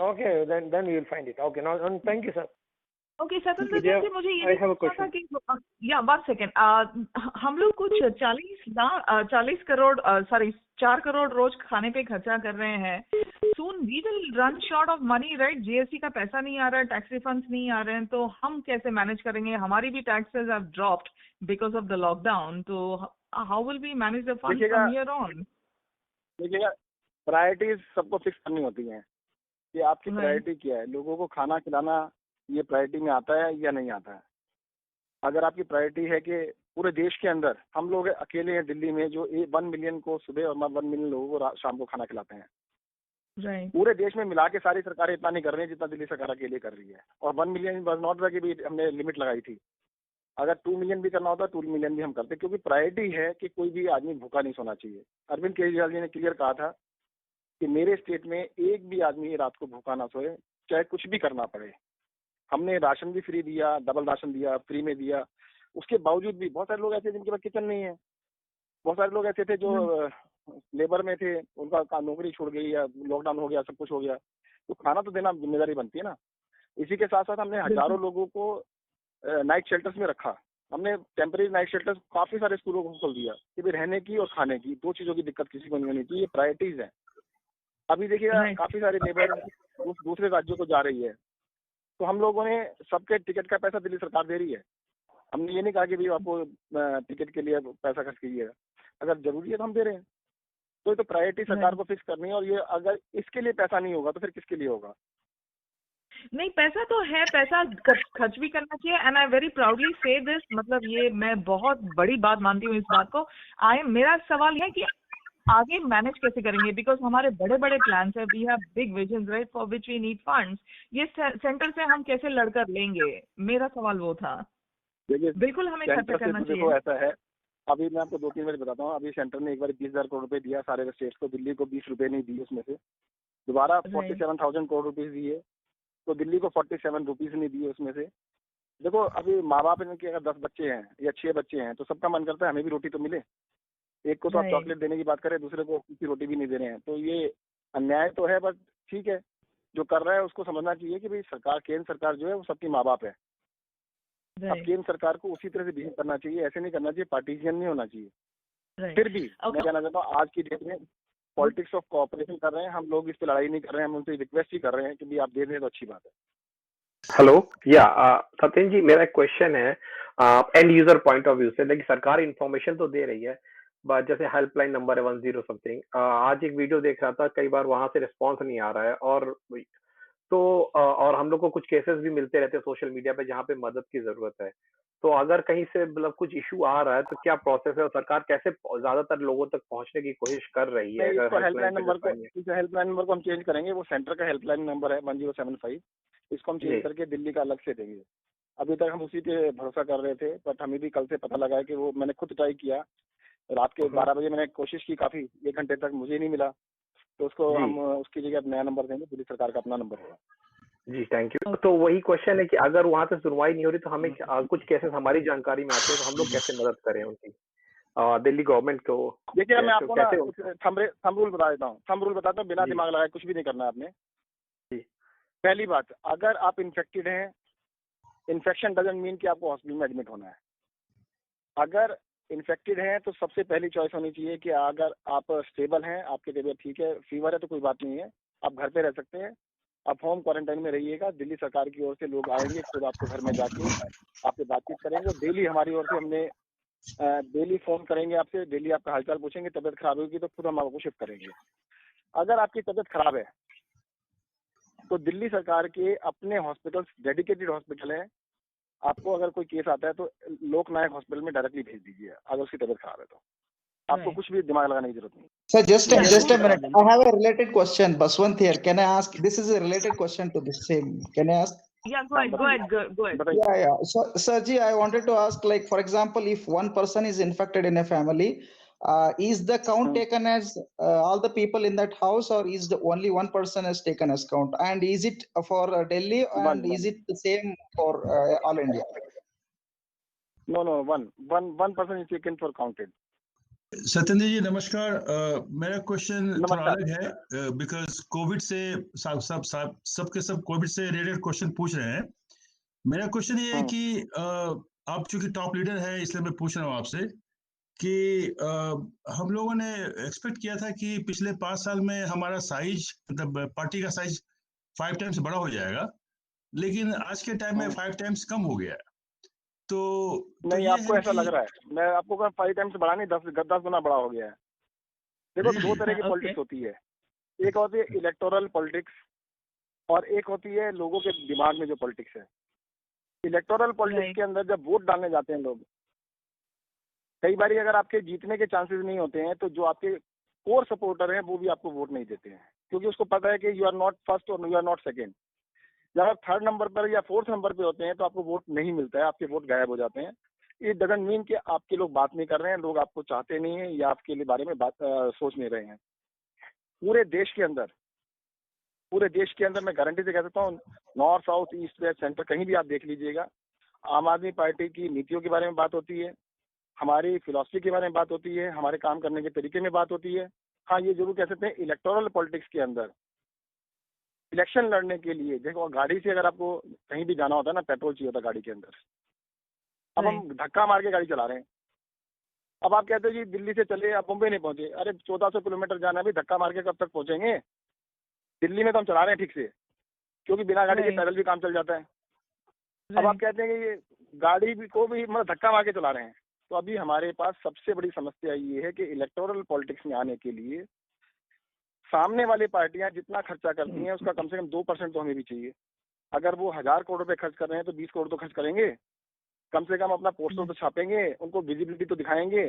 Okay, then we will find it. Okay, now thank you sir. Okay, Satendra ji, मुझे ये पूछना था कि या 1 सेकेंड, हम लोग कुछ 40 करोड़ 4 करोड़ रोज खाने पे खर्चा कर रहे हैं। Soon we will run short of money, right? GST का पैसा नहीं आ रहा है, टैक्स रिफंड्स नहीं आ रहे हैं, तो हम कैसे मैनेज करेंगे? हमारी भी taxes have dropped because of the lockdown, तो how will we manage the funds from here on? देखिएगा, प्रायोरिटीज सबको फिक्स करनी होती हैं कि आपकी प्रायोरिटी क्या है। लोगों को खाना खिलाना ये प्रायोरिटी में आता है या नहीं आता है। अगर आपकी प्रायोरिटी है कि पूरे देश के अंदर हम लोग अकेले हैं दिल्ली में जो 1 मिलियन को सुबह और 1 मिलियन लोगों को शाम को खाना खिलाते हैं, पूरे देश में मिला के सारी सरकारें इतना नहीं कर रही है जितना दिल्ली सरकार अकेले कर रही है। और 1 मिलियन वाज नॉट कि भी हमने लिमिट लगाई थी। अगर 2 मिलियन भी करना होता 2 मिलियन भी हम करते, क्योंकि प्रायोरिटी है कि कोई भी आदमी भूखा नहीं सोना चाहिए। अरविंद केजरीवाल जी ने क्लियर कहा था कि मेरे स्टेट में एक भी आदमी रात को भूखा ना सोए, चाहे कुछ भी करना पड़े। हमने राशन भी फ्री दिया, डबल राशन दिया, फ्री में दिया। उसके बावजूद भी बहुत सारे लोग ऐसे जिनके पास किचन नहीं है, बहुत सारे लोग ऐसे थे जो लेबर में थे, उनका नौकरी छूट गई या लॉकडाउन हो गया, सब कुछ हो गया, तो खाना तो देना जिम्मेदारी बनती है ना। इसी के साथ साथ हमने हजारों लोगों को नाइट शेल्टर्स में रखा। हमने टेम्परेरी नाइट शेल्टर्स काफी सारे स्कूलों को खोल दिया कि भाई रहने की और खाने की 2 चीजों की दिक्कत किसी को नहीं होनी चाहिए। ये प्रायोरिटीज है। अभी देखिए, काफी सारी लेबर दूसरे राज्यों को जा रही है, तो हम लोगों ने सबके टिकट का पैसा दिल्ली सरकार दे रही है। हमने ये नहीं कहा कि भाई आपको टिकट के लिए पैसा खर्च कीजिएगा, अगर जरूरी है तो हम दे रहे हैं। तो ये तो प्रायोरिटी सरकार को फिक्स करनी है, और ये अगर इसके लिए पैसा नहीं होगा तो फिर किसके लिए होगा? नहीं, पैसा तो है, पैसा खर्च भी करना चाहिए। एंड आई वेरी प्राउडली से दिस, मतलब ये मैं बहुत बड़ी बात मानती हूँ इस बात को। मेरा सवाल है कि आगे मैनेज कैसे करेंगे, बिकॉज हमारे बड़े बड़े प्लान्स है, we have big visions, right, for which we need funds. ये सेंटर से हम कैसे लड़कर लेंगे, मेरा सवाल वो था। देखिए, बिल्कुल हमें खर्चा करना चाहिए। ऐसा है, अभी मैं आपको 2-3 मिनट बताता हूँ। अभी सेंटर ने एक बार 20,000 करोड़ रुपए दिया सारे स्टेट्स को, दिल्ली को 20 रुपए नहीं दिए उसमें से। दोबारा 47,000 करोड़ रुपीज दिए तो दिल्ली को 47 रुपीज नहीं दिए उसमें से। देखो अभी माँ बाप इनके अगर 10 बच्चे हैं या 6 बच्चे हैं तो सबका मन करता है हमें भी रोटी तो मिले। एक को तो आप चॉकलेट देने की बात करें, दूसरे को किसी रोटी भी नहीं दे रहे हैं, तो ये अन्याय तो है। बट ठीक है, जो कर रहा है उसको समझना चाहिए कि भाई सरकार, केंद्र सरकार जो है वो सबकी माँ बाप है। अब केंद्र सरकार को उसी तरह से बिहेव करना चाहिए, ऐसे नहीं करना चाहिए, पार्टीजन नहीं होना चाहिए। फिर भी मैं कहना चाहता हूँ आज की डेट में पॉलिटिक्स ऑफ कोऑपरेशन कर रहे हैं हम लोग, इस पे लड़ाई नहीं कर रहे हैं, हम उनसे रिक्वेस्ट ही कर रहे हैं कि भाई आप दे दें तो अच्छी बात है। हेलो, या सत्येंद्र जी, मेरा एक क्वेश्चन है and user point of view से। देखिए सरकार इन्फॉर्मेशन तो दे रही है, बट जैसे हेल्पलाइन नंबर है 10 समथिंग, आज एक वीडियो देख रहा था, कई बार वहां से रिस्पॉन्स नहीं आ रहा है, और तो और हम लोग को कुछ केसेस भी मिलते रहते हैं सोशल मीडिया पे जहाँ पे मदद की जरूरत है। तो अगर कहीं से मतलब कुछ इशू आ रहा है तो क्या प्रोसेस है, और सरकार कैसे ज्यादातर लोगों तक पहुंचने की कोशिश कर रही है? नहीं, अगर इसको हेल्पलाइन पे नंबर को, बताएंगे। इस हेल्पलाइन नंबर को हम चेंज करेंगे। वो सेंटर का हेल्पलाइन नंबर है 1075, इसको हम जी। चेंज करके दिल्ली का अलग से देंगे। अभी तक हम उसी पे भरोसा कर रहे थे, बट हमें भी कल से पता लगा है कि वो, मैंने खुद ट्राई किया, रात के 12 बजे मैंने कोशिश की काफी, 1 घंटे तक मुझे नहीं मिला, तो उसको जी। हम उसकी जगह अब नया नंबर देंगे, दिल्ली सरकार का अपना नंबर होगा। जी, थैंक यू। तो वही क्वेश्चन है कि अगर वहां से सुनवाई नहीं हो रही तो हमें कुछ केसेस हमारी जानकारी में आते हैं तो हम लोग कैसे मदद करें उनकी, दिल्ली गवर्नमेंट को? देखिए मैं आपको ना कैसे थंब रूल बता देता हूँ, थंब रूल बताता हूँ, बिना जी। दिमाग लगाए कुछ भी नहीं करना है आपने। जी। पहली बात, अगर आप इन्फेक्टेड हैं, इन्फेक्शन डजंट मीन कि आपको हॉस्पिटल में एडमिट होना है। अगर इन्फेक्टेड हैं तो सबसे पहली चॉइस होनी चाहिए कि अगर आप स्टेबल हैं, आपकी तबीयत ठीक है, फीवर है तो कोई बात नहीं है, आप घर पे रह सकते हैं, आप होम क्वारंटाइन में रहिएगा। दिल्ली सरकार की ओर से लोग आएंगे, खुद आपके घर में जाके आपसे बातचीत करेंगे। डेली हमारी ओर से हमने डेली फोन करेंगे आपसे, डेली आपका हालचाल पूछेंगे, तबीयत खराब होगी तो खुद हम आपको शिफ्ट करेंगे। अगर आपकी तबीयत खराब है तो दिल्ली सरकार के अपने हॉस्पिटल्स, डेडिकेटेड हॉस्पिटल है, आपको अगर कोई केस आता है तो लोकनायक हॉस्पिटल में डायरेक्टली भेज दीजिए अगर उसकी तबीयत खराब है तो। आपको कुछ भी दिमाग लगाने की जरूरत नहीं। Sir, just a minute. I have a related question. Baswant here. Can I ask? This is a related question to the same. Can I ask? Yeah, go ahead. Yeah. So, Sirji, I wanted to ask, like, for example, if one person is infected in a family, is the count taken as all the people in that house, or is the only one person is taken as count? And is it for Delhi, and is it the same for all India? No, one person is taken for counted. Satyendra जी नमस्कार। मेरा question थोड़ा अलग है, because Covid से सबके सब Covid से related question पूछ रहे हैं। मेरा क्वेश्चन ये है कि आप चूंकि टॉप लीडर है इसलिए मैं पूछ रहा हूँ आपसे कि हम लोगों ने एक्सपेक्ट किया था कि पिछले 5 साल में हमारा साइज, मतलब पार्टी का साइज 5 टाइम्स बड़ा हो जाएगा, लेकिन आज के टाइम में 5 टाइम्स कम हो गया है। तो नहीं, ये आपको ऐसा लग रहा है, मैं आपको 5 टाइम्स बढ़ा नहीं, 10 गुना बड़ा हो गया है। देखो दो तरह की पॉलिटिक्स होती है, एक होती है इलेक्टोरल पॉलिटिक्स और एक होती है लोगों के दिमाग में जो पॉलिटिक्स है। इलेक्टोरल पॉलिटिक्स के अंदर जब वोट डालने जाते हैं लोग, कई बार अगर आपके जीतने के चांसेस नहीं होते हैं तो जो आपके कोर सपोर्टर हैं वो भी आपको वोट नहीं देते हैं, क्योंकि उसको पता है कि यू आर नॉट फर्स्ट और यू आर नॉट सेकेंड। जब आप 3rd नंबर पर या 4th नंबर पे होते हैं तो आपको वोट नहीं मिलता है, आपके वोट गायब हो जाते हैं। इट डजंट मीन कि आपके लोग बात नहीं कर रहे हैं, लोग आपको चाहते नहीं है या आपके लिए बारे में बात सोच नहीं रहे हैं। पूरे देश के अंदर मैं गारंटी से कह सकता हूँ, north south east west centre कहीं भी आप देख लीजिएगा, आम आदमी पार्टी की नीतियों के बारे में बात होती है, हमारी फिलॉसफी के बारे में बात होती है, हमारे काम करने के तरीके में बात होती है। हाँ, ये जरूर कह सकते हैं इलेक्टोरल पॉलिटिक्स के अंदर इलेक्शन लड़ने के लिए, देखो गाड़ी से अगर आपको कहीं भी जाना होता है ना, पेट्रोल चाहिए होता है गाड़ी के अंदर। अब हम धक्का मार के गाड़ी चला रहे हैं। अब आप कहते हो जी दिल्ली से चले, आप मुंबई नहीं पहुंचे, अरे 1400 किलोमीटर जाना है, भी धक्का मार के कब तक पहुंचेंगे? दिल्ली में तो हम चला रहे हैं ठीक से, क्योंकि बिना गाड़ी के पैदल भी काम चल जाता है। अब आप कहते हैं कि ये गाड़ी भी को भी मतलब धक्का मार के चला रहे हैं। तो अभी हमारे पास सबसे बड़ी समस्या ये है कि इलेक्टोरल पॉलिटिक्स में आने के लिए सामने वाली पार्टियां जितना खर्चा करती हैं उसका कम से कम 2% तो हमें भी चाहिए। अगर वो 1000 करोड़ रुपए खर्च कर रहे हैं तो 20 करोड़ तो खर्च करेंगे, कम से कम अपना पोस्टर तो छापेंगे, उनको विजिबिलिटी तो दिखाएंगे।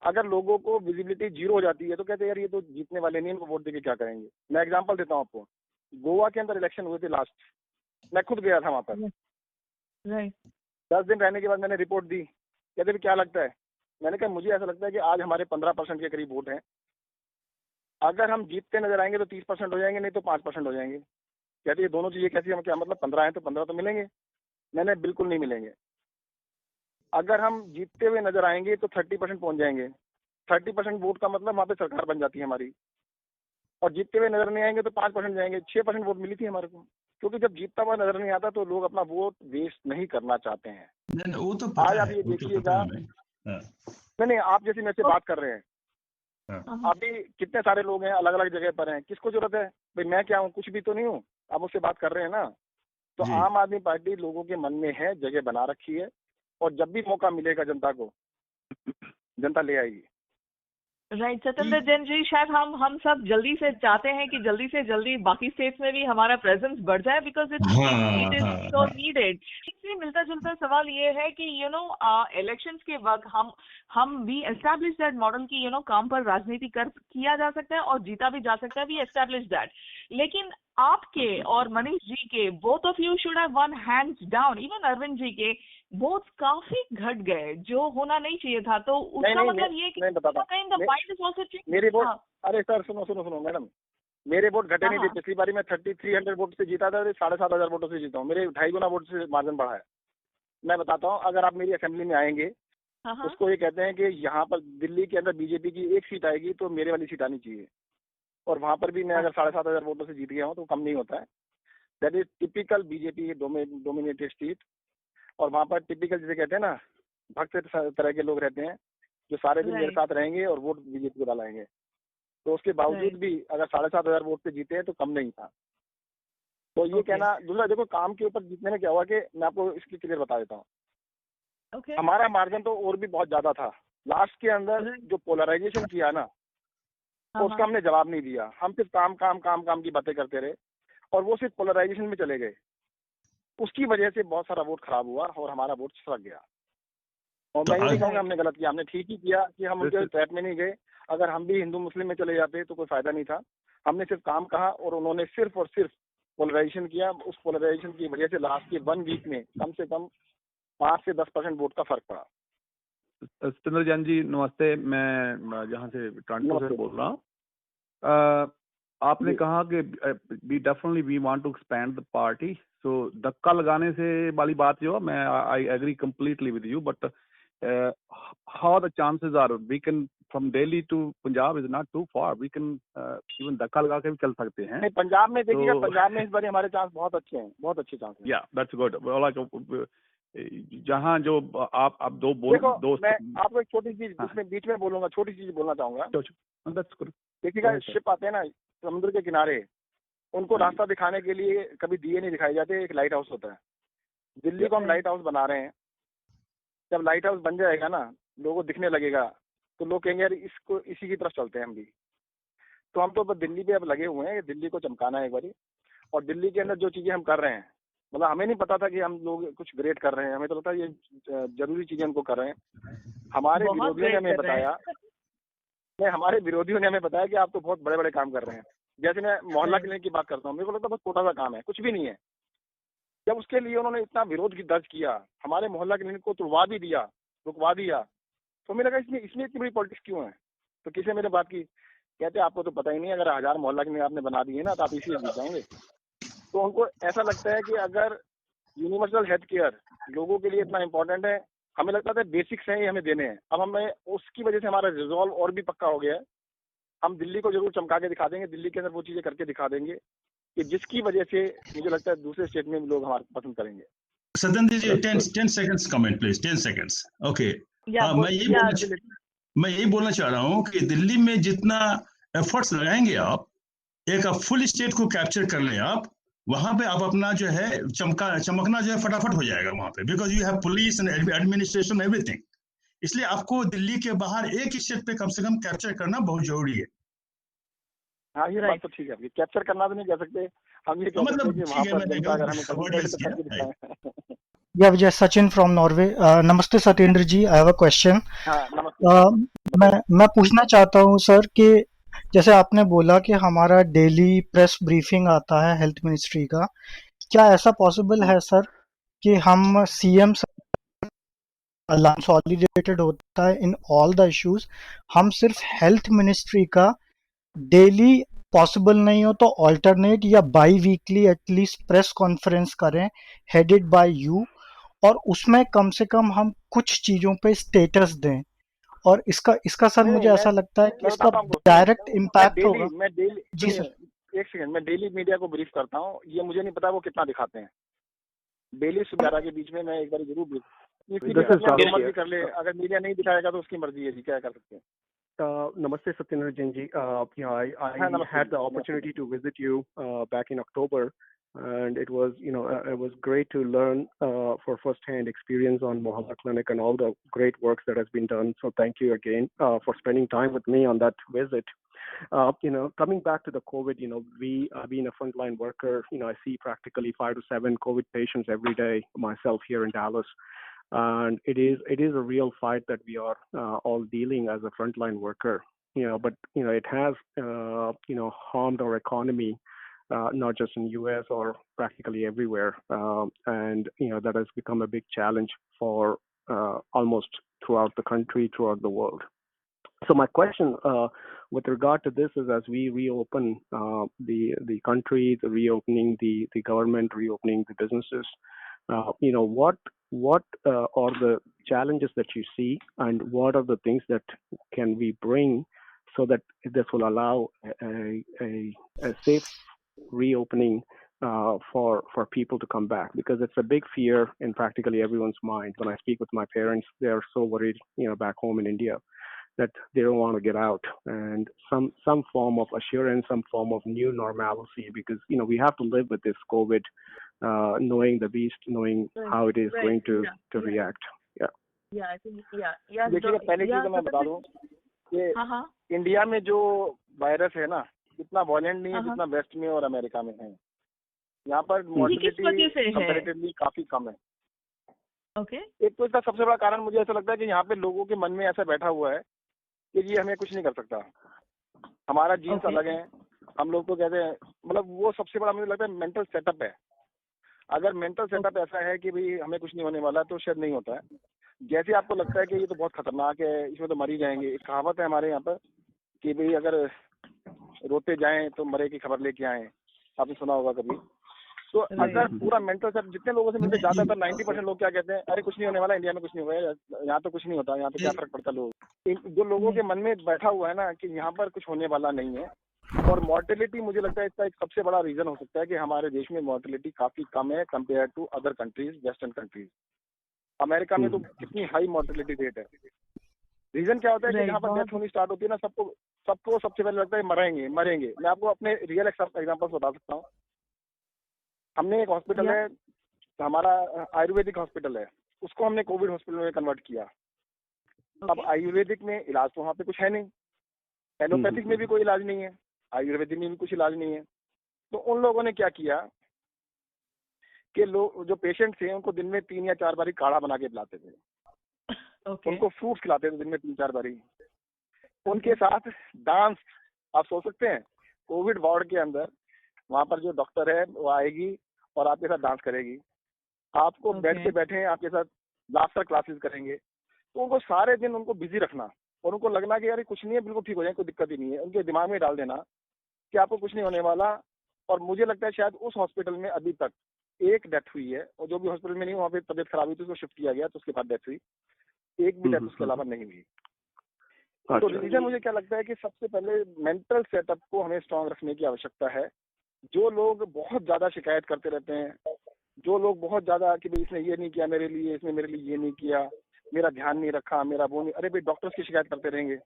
अगर लोगों को विजिबिलिटी 0 हो जाती है तो कहते हैं यार ये तो जीतने वाले नहीं, इनको वोट देके क्या करेंगे। मैं एग्जांपल देता हूँ आपको, गोवा के अंदर इलेक्शन हुए थे लास्ट, मैं खुद गया था वहां पर। 10 दिन रहने के बाद मैंने रिपोर्ट दी, कहते भी क्या लगता है, मैंने कहा मुझे ऐसा लगता है कि आज हमारे 15% के करीब वोट हैं, अगर हम जीतते नजर आएंगे तो 30% हो जाएंगे, नहीं तो 5% हो जाएंगे। कहते ये दोनों चीजें कैसी, हम क्या मतलब 15 हैं तो 15 तो मिलेंगे? मैंने बिल्कुल नहीं मिलेंगे। अगर हम जीतते हुए नजर आएंगे तो 30% पहुंच जाएंगे। 30% वोट का मतलब वहां पे सरकार बन जाती है हमारी। और जीतते हुए नजर नहीं आएंगे तो 5% जाएंगे। 6% वोट मिली थी हमारे को, क्योंकि जब जीतता हुआ नजर नहीं आता तो लोग अपना वोट वेस्ट नहीं करना चाहते हैं। नहीं, वो तो आज पता आप है, ये वो तो पता देखिएगा, है हमें। हाँ, नहीं आप जैसे मेरे से बात कर रहे हैं, हाँ, अभी कितने सारे लोग हैं, अलग अलग जगह पर हैं, किसको जरूरत है भाई? मैं क्या हूँ, कुछ भी तो नहीं हूँ। आप उससे बात कर रहे हैं ना। तो जी। आम आदमी पार्टी लोगों के मन में है, जगह बना रखी है, और जब भी मौका मिलेगा जनता को, जनता ले आएगी। राइट सत्येंद्र जैन जी, शायद हम सब जल्दी से चाहते हैं कि जल्दी से जल्दी बाकी स्टेट्स में भी हमारा प्रेजेंस बढ़ जाए, बिकॉज इट हाँ, इज हाँ, सो हाँ, नीडेड। इससे मिलता जुलता सवाल ये है कि इलेक्शंस के वक्त हम भी एस्टैब्लिश दैट मॉडल की काम पर राजनीति किया जा सकता है और जीता भी जा सकता है, वी एस्टैब्लिश दैट। लेकिन आपके और मनीष जी के, both of you should have won hands down, even Arvind ji के वोट्स काफी घट गए, जो होना नहीं चाहिए था। तो उसका मतलब ये कि मेरे वोट, अरे सर सुनो मैडम, मेरे वोट घटे नहीं थे। पिछली बारी मैं 300 वोट से जीता था, 7,500 वोटों से जीता हूँ। मेरे 2.5 गुना वोट से मार्जिन बढ़ा है। मैं बताता हूँ, अगर आप मेरी असेंबली में आएंगे, उसको ये कहते हैं कि यहाँ पर दिल्ली के अंदर बीजेपी की एक सीट आएगी तो मेरे वाली सीट आनी चाहिए, और वहां पर भी मैं अगर 7,500 वोटों से जीत गया हूँ तो कम नहीं होता है। That is typical BJP dominated state. और वहां पर टिपिकल जिसे कहते हैं ना, भक्त तरह के लोग रहते हैं जो सारे दिन मेरे साथ रहेंगे और वोट बीजेपी को डालेंगे। तो उसके बावजूद भी अगर 7,500 वोट से जीते हैं तो कम नहीं था। तो ये कहना, दूसरा देखो काम के ऊपर जीतने में क्या हुआ कि मैं आपको इसकी क्लियर बता देता हूँ। हमारा मार्जिन तो और भी बहुत ज्यादा था। लास्ट के अंदर जो पोलराइजेशन किया ना, तो उसका हमने जवाब नहीं दिया। हम सिर्फ काम काम काम काम की बातें करते रहे और वो सिर्फ पोलराइजेशन में चले गए। उसकी वजह से बहुत सारा वोट खराब हुआ और हमारा वोट सड़क गया। और मैं ये नहीं कहूँगा हमने गलत किया, हमने ठीक ही किया कि हम उनके ट्रैप में नहीं गए। अगर हम भी हिंदू मुस्लिम में चले जाते तो कोई फायदा नहीं था। हमने सिर्फ काम कहा और उन्होंने सिर्फ और सिर्फ पोलराइजेशन किया। उस पोलराइजेशन की वजह से लास्ट के 1 वीक में कम से कम 5 से 10% वोट का फर्क पड़ा। सत्येंद्र जैन जी नमस्ते, मैं जहाँ से टोरंटो से बोल रहा हूँ। आपने कहा कि we definitely we want to expand the party, so धक्का लगाने से वाली बात जो है, मैं I agree completely with you, but how the chances are we can from Delhi to Punjab is not too far, we can even धक्का लगा के भी चल सकते हैं। पंजाब में देखिएगा, पंजाब में इस बार हमारे चांस बहुत अच्छे हैं, बहुत अच्छे चांस हैं। या दैट्स गुड। जहाँ जो आप दो मैं आपको एक छोटी चीज उसमें बीच में बोलूंगा, छोटी चीज बोलना चाहूंगा। देखिएगा शिप आते हैं ना समुद्र के किनारे, उनको रास्ता दिखाने के लिए कभी दिए नहीं दिखाए जाते, एक लाइट हाउस होता है। दिल्ली को हम लाइट हाउस बना रहे हैं। जब लाइट हाउस बन जाएगा ना, लोगों को दिखने लगेगा, तो लोग कहेंगे यार इसको इसी की तरफ चलते हैं हम भी। तो हम तो दिल्ली पे अब लगे हुए हैं, दिल्ली को चमकाना है एक बारी। और दिल्ली के अंदर जो चीजें हम कर रहे हैं, मतलब हमें नहीं पता था कि हम लोग कुछ ग्रेट कर रहे हैं, हमें तो लगता है ये जरूरी चीजें हमको कर रहे हैं। हमारे विरोधियों ने हमें बताया, हमारे विरोधियों ने हमें बताया कि आप तो बहुत बड़े बड़े काम कर रहे हैं। जैसे मैं मोहल्ला क्लिनिक की बात करता हूँ, मेरे को लगता है बहुत छोटा सा काम है, कुछ भी नहीं है। जब उसके लिए उन्होंने इतना विरोध दर्ज किया, हमारे मोहल्ला क्लिनिक को रुकवा दिया, तो मुझे लगा इसमें इतनी बड़ी पॉलिटिक्स क्यों है। तो किसी मेरे बात की, कहते आपको तो पता ही नहीं, अगर 1000 मोहल्ला क्लिनिक आपने बना दिए ना तो आप इसी जीत जाएंगे। तो उनको ऐसा लगता है कि अगर यूनिवर्सल हेल्थ केयर लोगों के लिए इतना इम्पोर्टेंट है, हमें लगता था बेसिक्स हैं ये हमें देने हैं। अब हमें उसकी वजह से हमारा रिजॉल्व और भी पक्का हो गया है। हम दिल्ली को जरूर चमका के दिखा देंगे, दिल्ली के अंदर वो चीजें करके दिखा देंगे कि जिसकी वजह से मुझे लगता है दूसरे स्टेट में भी लोग हमारे पसंद करेंगे। सत्येंद्र जी 10 seconds comment please, 10 seconds. Okay, मैं यही बोलना चाह रहा हूँ कि दिल्ली में जितना एफर्ट्स लगाएंगे आप, एक फुल स्टेट को कैप्चर कर लें आप, वहां पे आप अपना जो है चमकना जो है फटाफट हो जाएगा वहां पे, because you have police and administration everything. इसलिए आपको दिल्ली के बाहर एक स्टेट पे कम से कम कैप्चर करना बहुत जरूरी है। हाँ ये बात तो ठीक है, कैप्चर करना तो नहीं कह सकते हम, ये कह सकते हैं कि वहां पर जनता अगर हमें Yeah, Vijay, Sachin from Norway. नमस्ते सत्येंद्र जी, I have a question. मैं पूछना चाहता हूँ सर कि जैसे आपने बोला कि हमारा डेली प्रेस ब्रीफिंग आता है हेल्थ मिनिस्ट्री का, क्या ऐसा पॉसिबल है सर कि हम सीएम कंसोलिडेटेड होता है इन ऑल द इश्यूज। हम सिर्फ हेल्थ मिनिस्ट्री का डेली पॉसिबल नहीं हो तो ऑल्टरनेट या by weekly at least press conference करें हेडेड बाय यू, और उसमें कम से कम हम कुछ चीजों पे स्टेटस दें। और इसका सर नहीं मुझे नहीं, ऐसा लगता है कि मैं इसका बताता हूँ आपको, सुनिए, डायरेक्ट इम्पैक्ट होगा। मैं डेली जी सुनिए, सर। एक सेकंड, मैं डेली मीडिया को ब्रीफ करता हूँ, ये मुझे नहीं पता वो कितना दिखाते हैं। डेली 11 के बीच में मैं एक बार जरूर ब्रीफ, किसी भी This is अपना जो Rakesh मर्जी here. कर ले, अगर मीडिया नहीं दिखाएगा तो उसकी मर्जी है जी, क्या कर सकते हैं। Namaste Satyendra Jain ji. I हाँ, नमस्ते had the ji, opportunity to visit you back in October, and it was it was great to learn for first-hand experience on Mohalla Clinic and all the great works that has been done. So thank you again for spending time with me on that visit. Coming back to the COVID, we being a frontline worker, I see practically 5 to 7 COVID patients every day myself here in Dallas. And it is a real fight that we are all dealing as a frontline worker. But it has harmed our economy, not just in U.S. or practically everywhere, and that has become a big challenge for almost throughout the country, throughout the world. So my question with regard to this is, as we reopen the country, the reopening the government, reopening the businesses, what are the challenges that you see, and what are the things that can we bring so that this will allow a safe reopening for people to come back? Because it's a big fear in practically everyone's mind. When I speak with my parents, they are so worried, back home in India, that they don't want to get out, and some form of assurance, some form of new normalcy, because we have to live with this COVID, knowing the beast, knowing how it is going to react. I think देखिए, पहले चीज तो मैं बता दूं कि India में जो वायरस है ना, इतना वॉयलेंट नहीं है जितना वेस्ट में और अमेरिका में है। यहाँ पर मॉर्टिलिटी कंपैरेटिवली काफी कम है। एक तो इसका सबसे बड़ा कारण मुझे ऐसा लगता है कि यहाँ पे लोगों के मन में ऐसा बैठा हुआ है कि ये हमें कुछ नहीं कर सकता, हमारा जीन्स अलग है, हम लोग तो कहते हैं, मतलब वो सबसे बड़ा मुझे लगता है मेंटल सेटअप है। अगर मेंटल सेटअप ऐसा है कि भाई हमें कुछ नहीं होने वाला, तो शायद नहीं होता है। जैसे आपको लगता है कि ये तो बहुत खतरनाक है, इसमें तो मर ही जाएंगे। एक कहावत है हमारे यहाँ पर कि भाई अगर रोते जाएं तो मरे की खबर लेके आए, आपने सुना होगा कभी। तो अगर पूरा मेंटल सेटअप, जितने लोगों से मिलते ज्यादातर 90% लोग क्या कहते हैं, अरे कुछ नहीं होने वाला, इंडिया में कुछ नहीं होगा, यहाँ तो कुछ नहीं होता, यहाँ तो क्या फर्क पड़ता। लोग जो लोगों के मन में बैठा हुआ है ना कि यहाँ पर कुछ होने वाला नहीं है। और मॉर्टिलिटी मुझे लगता है इसका एक सबसे बड़ा रीजन हो सकता है कि हमारे देश में मॉर्टिलिटी काफी कम है compare to other countries, western countries. America में तो कितनी हाई मॉर्टिलिटी रेट है। रीजन क्या होता है कि यहाँ पर डेथ होनी स्टार्ट होती है ना, सबको सबसे पहले लगता है मरेंगे। मैं आपको अपने रियल एग्जांपल्स बता सकता हूँ। हमने एक हॉस्पिटल है, हमारा आयुर्वेदिक हॉस्पिटल है, उसको हमने कोविड हॉस्पिटल में कन्वर्ट किया। अब आयुर्वेदिक में इलाज तो वहाँ पे कुछ है नहीं, एलोपैथिक में भी कोई इलाज नहीं है, आयुर्वेदिक में भी कुछ इलाज नहीं है। तो उन लोगों ने क्या किया कि लोग जो पेशेंट थे उनको दिन में 3 या 4 बारी काढ़ा बना के पिलाते थे। उनको फ्रूट्स खिलाते थे दिन में 3-4 बारी। उनके साथ डांस, आप सोच सकते हैं कोविड वार्ड के अंदर वहां पर जो डॉक्टर है वो आएगी और आपके साथ डांस करेगी, आपको बेड पे बैठे आपके साथ लाफ्टर क्लासेस करेंगे। तो उनको सारे दिन उनको बिजी रखना और उनको लगना कि यार कुछ नहीं है, बिल्कुल ठीक हो जाए, कोई दिक्कत ही नहीं है। उनके दिमाग में डाल देना कि आपको कुछ नहीं होने वाला। और मुझे लगता है शायद उस हॉस्पिटल में अभी तक एक डेथ हुई है, और जो भी हॉस्पिटल में नहीं वहाँ पे तबियत खराब हुई थी उसको शिफ्ट किया गया, तो उसके बाद डेथ हुई। एक भी डेथ उसके अलावा नहीं हुई। तो रीजन मुझे क्या लगता है कि सबसे पहले मेंटल सेटअप को हमें स्ट्रांग रखने की आवश्यकता है। जो लोग बहुत ज्यादा शिकायत करते रहते हैं, जो लोग बहुत ज्यादा कि भाई इसने ये नहीं किया मेरे लिए, इसने मेरे लिए ये नहीं किया, मेरा ध्यान नहीं रखा, मेरा वो नहीं, अरे भाई डॉक्टर्स की शिकायत करते रहेंगे।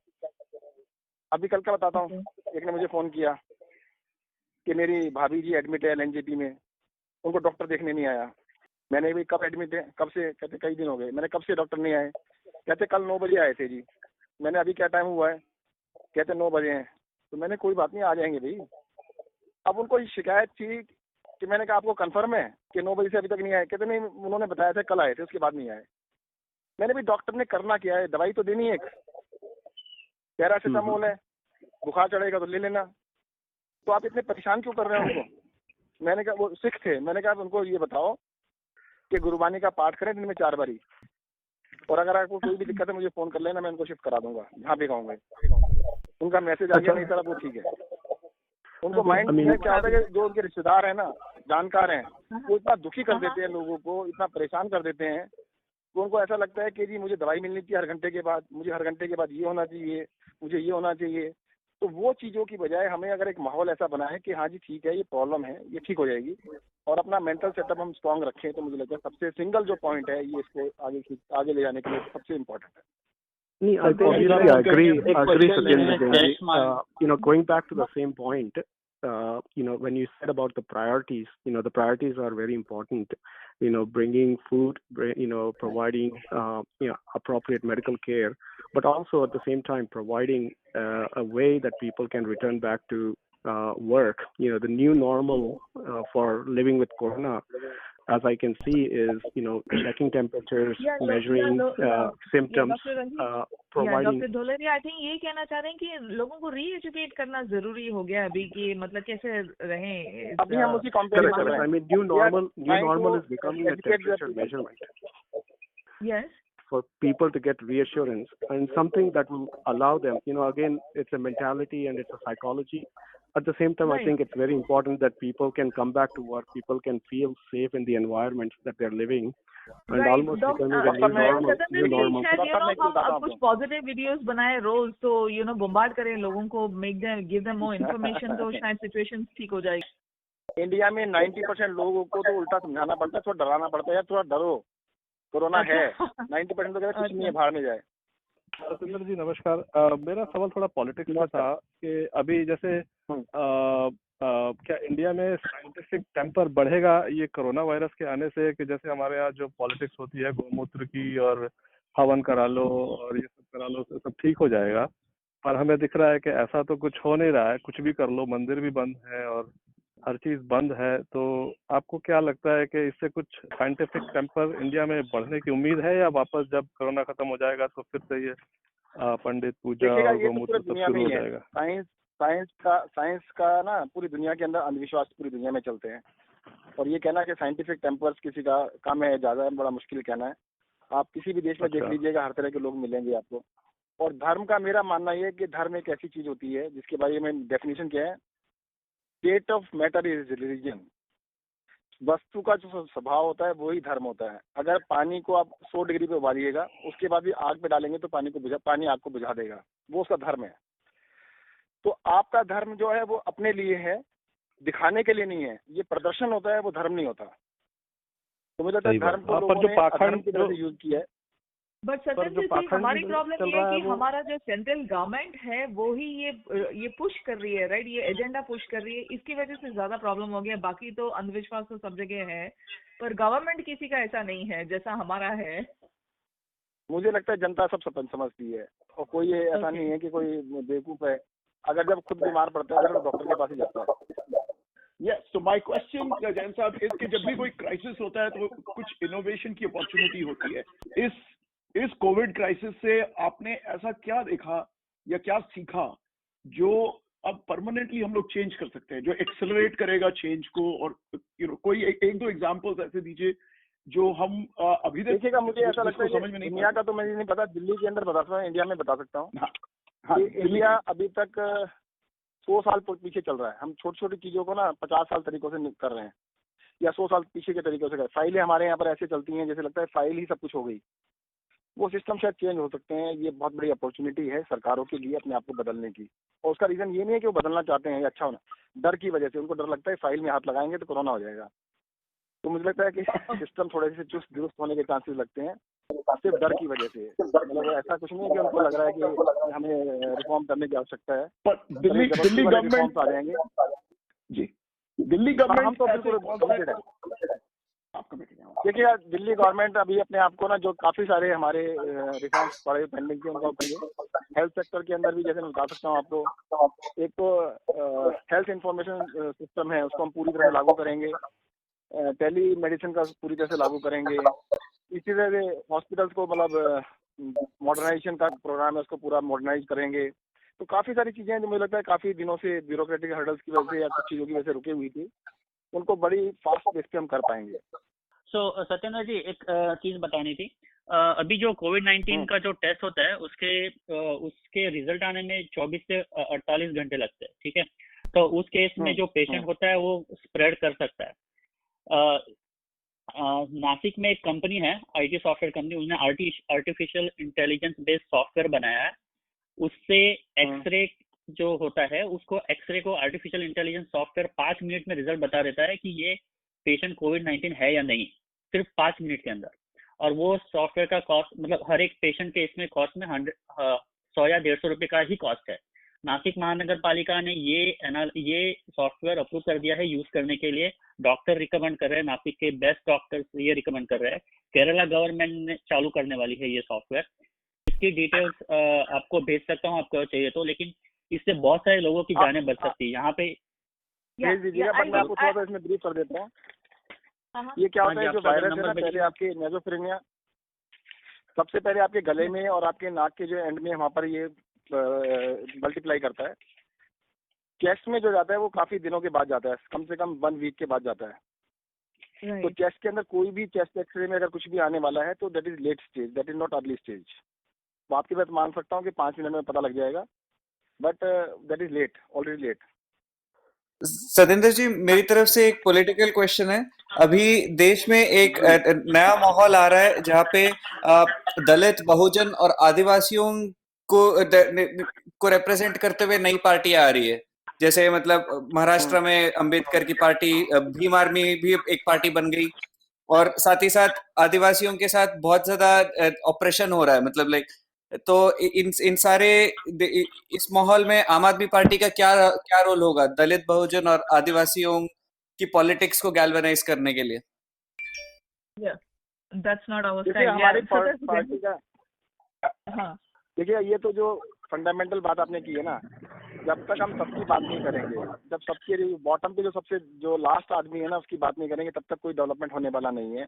अभी कल का बताता हूँ, एक ने मुझे फोन किया कि मेरी भाभी जी एडमिट है एलएनजेपी में, उनको डॉक्टर देखने नहीं आया। मैंने भी कब एडमिट है, कब से, कहते कई दिन हो गए। मैंने कब से डॉक्टर नहीं आए, कहते कल 9 बजे आए थे जी। मैंने अभी क्या टाइम हुआ है, कहते 9 बजे हैं। तो मैंने कोई बात नहीं, आ जाएंगे भाई। अब उनको ये शिकायत थी कि मैंने कहा आपको कंफर्म है कि 9 बजे से अभी तक नहीं आए, कहते नहीं उन्होंने बताया था कल आए थे, उसके बाद नहीं आए। मैंने भी डॉक्टर ने करना क्या है, दवाई तो देनी है, एक पैरासिटामोल है, बुखार चढ़ेगा तो ले लेना, तो आप इतने परेशान क्यों कर रहे हैं उनको। मैंने कहा, वो सिख थे, मैंने कहा उनको ये बताओ कि गुरबानी का पाठ करें दिन में 4 बारी, और अगर आपको कोई भी दिक्कत है मुझे फोन कर लेना, मैं उनको शिफ्ट करा दूंगा जहाँ भी कहूँगे। उनका मैसेज आ गया नहीं सर, वो ठीक है। उनको माइंड में क्या होता है कि जो उनके रिश्तेदार हैं ना, जानकार हैं, वो इतना दुखी कर देते हैं लोगों को, इतना परेशान कर देते हैं, तो उनको ऐसा लगता है कि जी मुझे दवाई मिलनी चाहिए हर घंटे के बाद, मुझे हर घंटे के बाद ये होना चाहिए, मुझे ये होना चाहिए। तो वो चीज़ों की बजाय हमें अगर एक माहौल ऐसा बनाए कि हाँ जी ठीक है, ये प्रॉब्लम है, ये ठीक हो जाएगी, और अपना मेंटल सेटअप हम स्ट्रांग रखें, तो मुझे लगता है सबसे सिंगल जो पॉइंट है ये इसको आगे ले जाने के लिए सबसे इम्पोर्टेंट है। I obviously agree, Satyendra Jain. Going back to the same point, when you said about the priorities, the priorities are very important. Bringing food, providing, appropriate medical care, but also at the same time providing a way that people can return back to work. The new normal for living with corona, as I can see, is checking temperatures, measuring symptoms, providing. Doctor Dholaria, I think ये कहना चाह रहे हैं कि लोगों को री-एजुकेट करना जरूरी हो गया अभी, कि मतलब कैसे रहें। अभी हम उसी कंपेयर कर रहे हैं। I mean, new normal is becoming a temperature measurement. Yes. For people to get reassurance and something that will allow them, again, it's a mentality and it's a psychology. At the same time, Right. I think it's very important that people can come back to work, people can feel safe in the environments that they're living, and almost becoming a new normal. हम अब कुछ positive videos बनाए रोज, तो bombard करें लोगों को, give them more information, तो शायद सिचुएशन ठीक हो जाएगी। इंडिया में 90% लोगों को तो उल्टा समझाना पड़ता है, थोड़ा डराना पड़ता है, यार थोड़ा डरो, कोरोना है। 90% तो कहते कुछ नहीं है, बाहर में जाए। सत्येंद्र जी नमस्कार। मेरा सवाल थोड़ा पॉलिटिक्स में था कि अभी जैसे क्या इंडिया में साइंटिफिक टेम्पर बढ़ेगा ये कोरोना वायरस के आने से, कि जैसे हमारे यहाँ जो पॉलिटिक्स होती है गोमूत्र की और हवन करा लो और ये सब करा लो, सब ठीक हो जाएगा, पर हमें दिख रहा है कि ऐसा तो कुछ हो नहीं रहा है। कुछ भी कर लो, मंदिर भी बंद है और हर चीज बंद है, तो आपको क्या लगता है कि इससे कुछ साइंटिफिक टेम्पर इंडिया में बढ़ने की उम्मीद है, या वापस जब कोरोना खत्म हो जाएगा तो फिर से ये पंडित पूजा और गोमूत्र सब शुरू हो जाएगा? साइंस का ना पूरी दुनिया के अंदर अंधविश्वास पूरी दुनिया में चलते हैं, और ये कहना कि साइंटिफिक टेम्पर्स किसी का कम है ज्यादा है बड़ा मुश्किल कहना है। आप किसी भी देश में देख लीजिएगा, हर तरह के लोग मिलेंगे आपको। और धर्म का मेरा मानना ये है कि धर्म एक ऐसी चीज होती है जिसके बारे में डेफिनेशन क्या है, state of matter is religion. वस्तु का जो स्वभाव होता है वही धर्म होता है। अगर पानी को आप 100 डिग्री पे उबालिएगा, उसके बाद भी आग पे डालेंगे तो पानी आग को बुझा देगा, वो उसका धर्म है। तो आपका धर्म जो है वो अपने लिए है, दिखाने के लिए नहीं है। ये प्रदर्शन होता है, वो धर्म नहीं होता। तो मुझे लगता है धर्म को लोगों ने अधर्म की तरह से यूज किया है। बट सत्येंद्र जी, हमारी प्रॉब्लम ये है कि हमारा जो सेंट्रल गवर्नमेंट है वो ही ये पुश कर रही है, राइट, ये एजेंडा पुश कर रही है, इसकी वजह से ज्यादा प्रॉब्लम हो गया। बाकी तो अंधविश्वास तो सब जगह है, पर गवर्नमेंट किसी का ऐसा नहीं है जैसा हमारा है। मुझे लगता है जनता सब समझती है, और कोई ऐसा नहीं है कि कोई बेवकूफ है। अगर जब खुद बीमार पड़ता है तो डॉक्टर के पास ही जाता है। Yes, so my question, Jain साहब, is कि जब भी कोई क्राइसिस होता है तो कुछ इनोवेशन की अपॉर्चुनिटी होती है। इस कोविड क्राइसिस से आपने ऐसा क्या देखा या क्या सीखा जो अब परमानेंटली हम लोग चेंज कर सकते हैं, जो एक्सेलरेट करेगा चेंज को? और कोई एक दो एग्जांपल्स ऐसे दीजिए जो हम अभी देखिएगा। मुझे ऐसा लगता है समझ में नहीं, दुनिया का तो मुझे नहीं पता, दिल्ली के अंदर बता सकता हूँ, इंडिया में बता सकता हूँ। इंडिया अभी तक 100 साल पीछे चल रहा है। हम छोटी छोटी चीजों को ना 50 साल तरीकों से कर रहे हैं, या 100 साल पीछे के तरीकों से कर। फाइलें हमारे यहाँ पर ऐसे चलती हैं जैसे लगता है फाइल ही सब कुछ हो गई। वो सिस्टम शायद चेंज हो सकते हैं। ये बहुत बड़ी अपॉर्चुनिटी है सरकारों के लिए अपने आप को बदलने की। और उसका रीजन ये नहीं है कि वो बदलना चाहते हैं या अच्छा होना, डर की वजह से। उनको डर लगता है फाइल में हाथ लगाएंगे तो कोरोना हो जाएगा। तो मुझे लगता है कि सिस्टम थोड़े से चुस्त दुरुस्त होने के चांसेस लगते हैं, सिर्फ डर की वजह से। मतलब ऐसा कुछ नहीं है कि उनको लग रहा है कि हमें रिफॉर्म करने की आवश्यकता है। पर दिल्ली गवर्नमेंट आ जाएंगे जी, दिल्ली गवर्नमेंट हम तो बिल्कुल कमिटेड है। देखिए दिल्ली गवर्नमेंट अभी अपने आप को ना, जो काफी सारे हमारे रिफॉर्म्स पड़े पेंडिंग थे उनको करिए। हेल्थ सेक्टर के अंदर भी जैसे मैं बता सकता हूँ आपको, एक तो हेल्थ इंफॉर्मेशन सिस्टम है, उसको हम पूरी तरह से लागू करेंगे। टेली मेडिसिन का पूरी तरह से लागू करेंगे। इसी तरह से हॉस्पिटल्स को मतलब मॉडर्नाइजेशन का प्रोग्राम है, उसको पूरा मॉडर्नाइज करेंगे। तो काफी सारी चीजें हैं जो मुझे लगता है काफी दिनों से ब्यूरोक्रेटिक हर्डल्स की वजह से या कुछ चीजों की वजह से रुकी हुई थी, उनको बड़ी फास्ट बेस पे हम कर पाएंगे। सत्येंद्र जी, एक चीज बतानी थी। अभी जो कोविड-19 का जो टेस्ट होता है उसके रिजल्ट आने में 24 से 48 घंटे लगते हैं, ठीक है। तो उस केस में जो पेशेंट होता है वो स्प्रेड कर सकता है। नासिक में एक कंपनी है, आईटी सॉफ्टवेयर कंपनी, उसने आर्टिफिशियल इंटेलिजेंस बेस्ड सॉफ्टवेयर बनाया है। उससे एक्सरे जो होता है उसको एक्सरे को आर्टिफिशियल इंटेलिजेंस सॉफ्टवेयर 5 मिनट में रिजल्ट बता देता है कि ये पेशेंट कोविड-19 है या नहीं, सिर्फ 5 मिनट के अंदर। और वो सॉफ्टवेयर का कॉस्ट मतलब हर एक पेशेंट के इसमें कॉस्ट में 100 या 150 रुपये का ही कॉस्ट है। नासिक महानगर पालिका ने ये सॉफ्टवेयर अप्रूव कर दिया है यूज करने के लिए। डॉक्टर रिकमेंड कर रहे हैं, नासिक के बेस्ट डॉक्टर्स ये रिकमेंड कर रहे हैं। केरला गवर्नमेंट ने चालू करने वाली है ये सॉफ्टवेयर। इसकी डिटेल्स आपको भेज सकता हूँ आपको चाहिए तो, लेकिन इससे बहुत सारे लोगों की जानें बच सकती है। यहाँ पे भेज दीजिएगा, बट मैं आपको थोड़ा सा इसमें ब्रीफ कर देता हूँ। ये क्या होता है, जो वायरस है ना, पहले आपके नेजोफेरेनिया, सबसे पहले आपके गले में और आपके नाक के जो एंड में वहाँ पर ये मल्टीप्लाई करता है। चेस्ट में जो जाता है वो काफी दिनों के बाद जाता है, कम से कम 1 वीक के बाद जाता है। तो चेस्ट के अंदर कोई भी चेस्ट एक्सरे में अगर कुछ भी आने वाला है तो that is late stage, that is not early stage. तो आपकी बात मान सकता हूँ कि 5 मिनट में पता लग जाएगा, but that is late, already late. Satendra ji, मेरी तरफ से एक पॉलिटिकल क्वेश्चन है। अभी देश में एक नया माहौल आ रहा है जहाँ पे दलित, बहुजन और आदिवासियों को रिप्रेजेंट करते हुए नई पार्टी आ रही है। जैसे मतलब महाराष्ट्र में अंबेडकर की पार्टी, भीम आर्मी भी एक पार्टी बन गई, और साथ ही साथ आदिवासियों के साथ बहुत ज्यादा ऑपरेशन हो रहा है, मतलब लाइक। तो इन सारे इस माहौल में आम आदमी पार्टी का क्या रोल होगा दलित, बहुजन और आदिवासियों की पॉलिटिक्स को गैल्वेनाइज करने के लिए? That's not our देखिए style. हमारी Yeah. पार्टी का, हाँ, देखिए ये तो जो फंडामेंटल बात आपने की है ना, जब तक हम सबकी बात नहीं करेंगे, जब सबके बॉटम पे जो लास्ट आदमी है ना उसकी बात नहीं करेंगे, तब तक कोई डेवलपमेंट होने वाला नहीं है।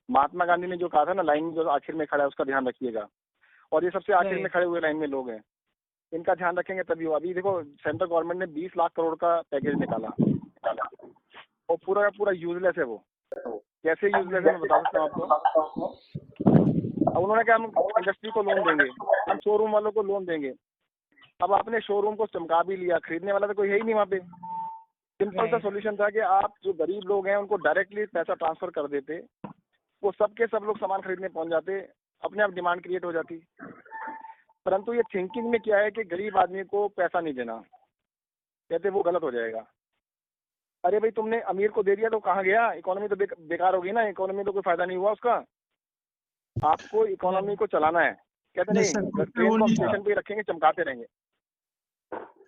महात्मा गांधी ने जो कहा था ना, लाइन में जो आखिर में खड़ा है उसका ध्यान रखिएगा। और ये सबसे आखिर में खड़े हुए लाइन में लोग हैं, इनका ध्यान रखेंगे तभी हो। अभी देखो सेंट्रल गवर्नमेंट ने 20 लाख करोड़ का पैकेज निकाला और पूरा का पूरा यूजलेस है। वो कैसे यूजलेस है मैं बता सकता हूँ आपको। अब उन्होंने कहा हम इंडस्ट्री को लोन देंगे, हम शोरूम वालों को लोन देंगे। अब आपने शोरूम को चमका भी लिया, खरीदने वाला तो कोई है ही नहीं वहाँ पे। सिंपल सा सोल्यूशन था कि आप जो गरीब लोग हैं उनको डायरेक्टली पैसा ट्रांसफर कर देते, वो सबके सब लोग सामान खरीदने पहुंच जाते, अपने आप डिमांड क्रिएट हो जाती। परंतु ये थिंकिंग में क्या है कि गरीब आदमी को पैसा नहीं देना, कहते वो गलत हो जाएगा। अरे भाई तुमने अमीर को दे दिया तो कहाँ गया, इकोनॉमी तो बेकार होगी ना, इकोनॉमी तो कोई फायदा नहीं हुआ उसका। आपको इकोनॉमी को चलाना है, कहते नहीं ट्रेन को स्टेशन पे रखेंगे चमकाते रहेंगे।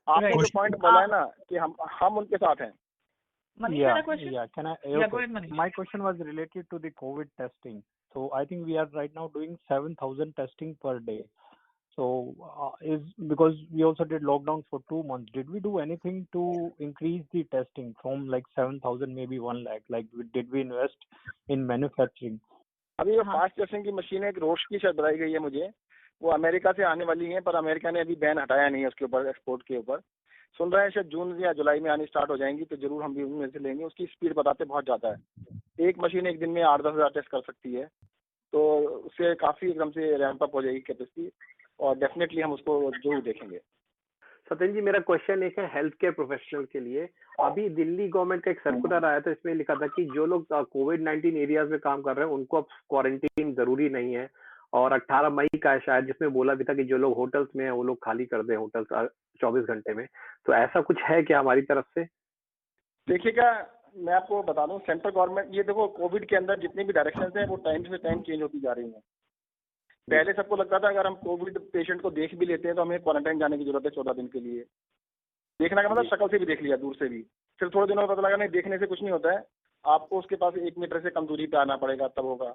आपने जो पॉइंट बोला है ना कि हम उनके साथ हैं। Yeah, can I? Yeah, Okay. go ahead, Manish. My question was related to the COVID testing. So I think we are right now doing 7,000 testing per day. So because we also did lockdown for 2 months, did we do anything to increase the testing from like 7,000 maybe 1 lakh? Like did we invest in manufacturing? अभी वो fast testing की machine एक रोश की शायद बताई गई है मुझे, वो अमेरिका से आने वाली है, पर अमेरिका ने अभी बैन हटाया नहीं है उसके ऊपर, एक्सपोर्ट के ऊपर। सुन रहे हैं शायद जून या जुलाई में आनी स्टार्ट हो जाएंगी, तो जरूर हम भी उनमें से लेंगे। उसकी स्पीड बताते बहुत ज़्यादा है, एक मशीन एक दिन में 8-10 हज़ार टेस्ट कर सकती है, तो उससे काफ़ी एकदम से रैंप अप हो जाएगी कैपेसिटी, और डेफिनेटली हम उसको जरूर देखेंगे। सत्यन जी, मेरा क्वेश्चन एक है हेल्थ केयर प्रोफेशनल के लिए। अभी दिल्ली गवर्नमेंट का एक सर्कुलर आया था, इसमें लिखा था कि जो लोग कोविड-19 एरियाज में काम कर रहे हैं उनको अब क्वारंटीन जरूरी नहीं है, और 18 मई का है शायद, जिसमें बोला भी था कि जो लोग होटल्स में हैं वो लोग खाली कर दें होटल्स 24 घंटे में। तो ऐसा कुछ है क्या हमारी तरफ से? देखिएगा मैं आपको बता दूं, सेंट्रल गवर्नमेंट, ये देखो कोविड के अंदर जितनी भी डायरेक्शन हैं वो टाइम से टाइम चेंज होती जा रही हैं। पहले सबको लगता था अगर हम कोविड पेशेंट को देख भी लेते हैं तो हमें क्वारंटाइन जाने की जरूरत है 14 दिन के लिए। देखने का मतलब शक्ल से भी देख लिया, दूर से भी, फिर थोड़े दिनों में पता लगा नहीं देखने से कुछ नहीं होता है, आपको उसके पास 1 मीटर से कम दूरी पे आना पड़ेगा तब होगा।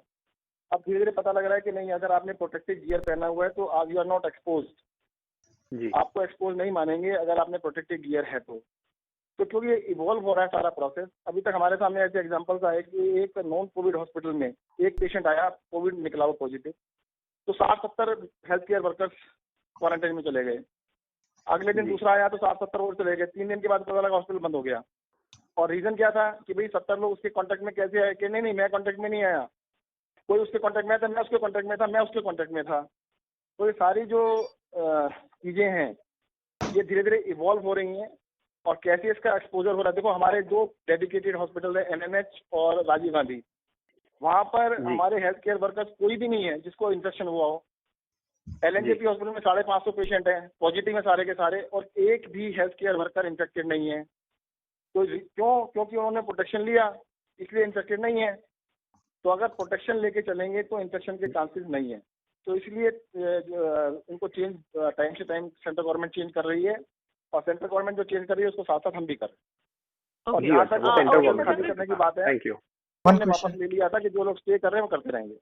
अब धीरे धीरे पता लग रहा है कि नहीं, अगर आपने प्रोटेक्टिव गियर पहना हुआ है तो आज यू आर नॉट एक्सपोज्ड, आपको एक्सपोज नहीं मानेंगे अगर आपने प्रोटेक्टिव गियर है तो क्योंकि ये इवॉल्व हो रहा है सारा प्रोसेस। अभी तक हमारे सामने ऐसे एग्जांपल्स आए कि एक नॉन कोविड हॉस्पिटल में एक पेशेंट आया, कोविड निकला वो पॉजिटिव, तो 60-70 हेल्थ केयर वर्कर्स क्वारंटाइन में चले गए। अगले दिन दूसरा आया तो 60-70 और चले गए। 3 दिन के बाद पता लगा हॉस्पिटल बंद हो गया। और रीजन क्या था कि भाई 70 लोग उसके कांटेक्ट में कैसे आए, कि नहीं मैं कांटेक्ट में नहीं आया, कोई उसके कॉन्टेक्ट में था, मैं उसके कॉन्टेक्ट में था, मैं उसके कॉन्टेक्ट में था। तो ये सारी जो चीजें हैं ये धीरे धीरे इवॉल्व हो रही हैं और कैसे इसका एक्सपोजर हो रहा है। देखो हमारे 2 डेडिकेटेड हॉस्पिटल है, NMH और राजीव गांधी। वहां पर हमारे हेल्थ केयर वर्कर्स कोई भी नहीं है जिसको इन्फेक्शन हुआ हो। LNJP हॉस्पिटल में 550 पेशेंट हैं, पॉजिटिव है सारे के सारे, और एक भी हेल्थ केयर वर्कर इन्फेक्टेड नहीं है। तो क्योंकि उन्होंने प्रोटेक्शन लिया, इसलिए इन्फेक्टेड नहीं है। तो अगर प्रोटेक्शन लेके चलेंगे तो इन्फेक्शन के चांसेस नहीं है। तो इसलिए इनको चेंज टाइम से टाइम सेंट्रल गवर्नमेंट चेंज कर रही है, और सेंट्रल गवर्नमेंट जो चेंज कर रही है उसको साथ साथ हम भी कर रहे हैं। और जहाँ तक सेंट्रल गवर्नमेंट करने की बात है, हमने वापस ले लिया था कि जो लोग स्टे कर रहे हैं वो करते रहेंगे।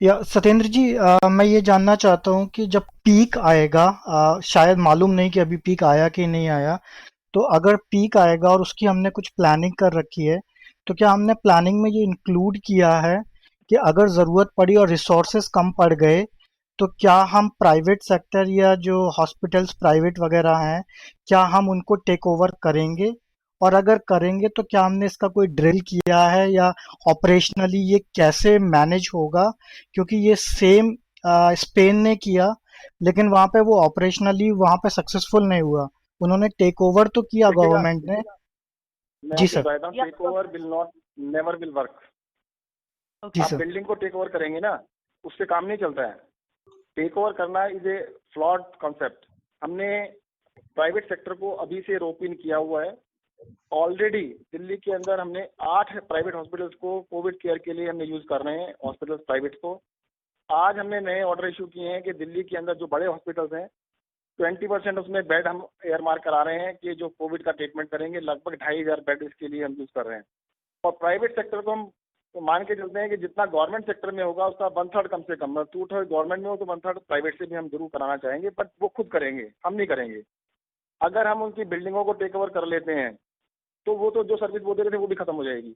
या सत्येंद्र जी, मैं ये जानना चाहता हूँ कि जब पीक आएगा, शायद मालूम नहीं कि अभी पीक आया कि नहीं आया, तो अगर पीक आएगा और उसकी हमने कुछ प्लानिंग कर रखी है, तो क्या हमने प्लानिंग में ये इंक्लूड किया है कि अगर ज़रूरत पड़ी और रिसोर्सेज कम पड़ गए तो क्या हम प्राइवेट सेक्टर या जो हॉस्पिटल्स प्राइवेट वगैरह हैं, क्या हम उनको टेक ओवर करेंगे? और अगर करेंगे तो क्या हमने इसका कोई ड्रिल किया है या ऑपरेशनली ये कैसे मैनेज होगा? क्योंकि ये सेम स्पेन ने किया, लेकिन वहाँ पे वो ऑपरेशनली वहाँ पे सक्सेसफुल नहीं हुआ। उन्होंने टेक ओवर तो किया गवर्नमेंट ने। जी sir. Take over will not never will work. आप बिल्डिंग को टेक ओवर करेंगे ना, उससे काम नहीं चलता है। टेक ओवर करना इज ए फ्लॉड कॉन्सेप्ट। हमने प्राइवेट सेक्टर को अभी से रोप इन किया हुआ है। ऑलरेडी दिल्ली के अंदर हमने 8 प्राइवेट हॉस्पिटल्स को कोविड केयर के लिए हमने यूज कर रहे हैं, हॉस्पिटल्स प्राइवेट को। आज हमने नए ऑर्डर इशू किए हैं कि दिल्ली के अंदर जो बड़े हॉस्पिटल्स हैं 20% उसमें बेड हम एयर मार्क करा रहे हैं कि जो कोविड का ट्रीटमेंट करेंगे। लगभग 2500 बेड इसके लिए हम यूज कर रहे हैं। और प्राइवेट सेक्टर को हम तो मान के चलते हैं कि जितना गवर्नमेंट सेक्टर में होगा उसका 1/3 कम से कम, 2/3 गवर्नमेंट में हो तो 1/3 प्राइवेट से भी हम जरूर कराना चाहेंगे, बट वो खुद करेंगे, हम नहीं करेंगे। अगर हम उनकी बिल्डिंगों को टेक ओवर कर लेते हैं तो वो तो जो सर्विस वो दे रहे थे वो भी खत्म हो जाएगी।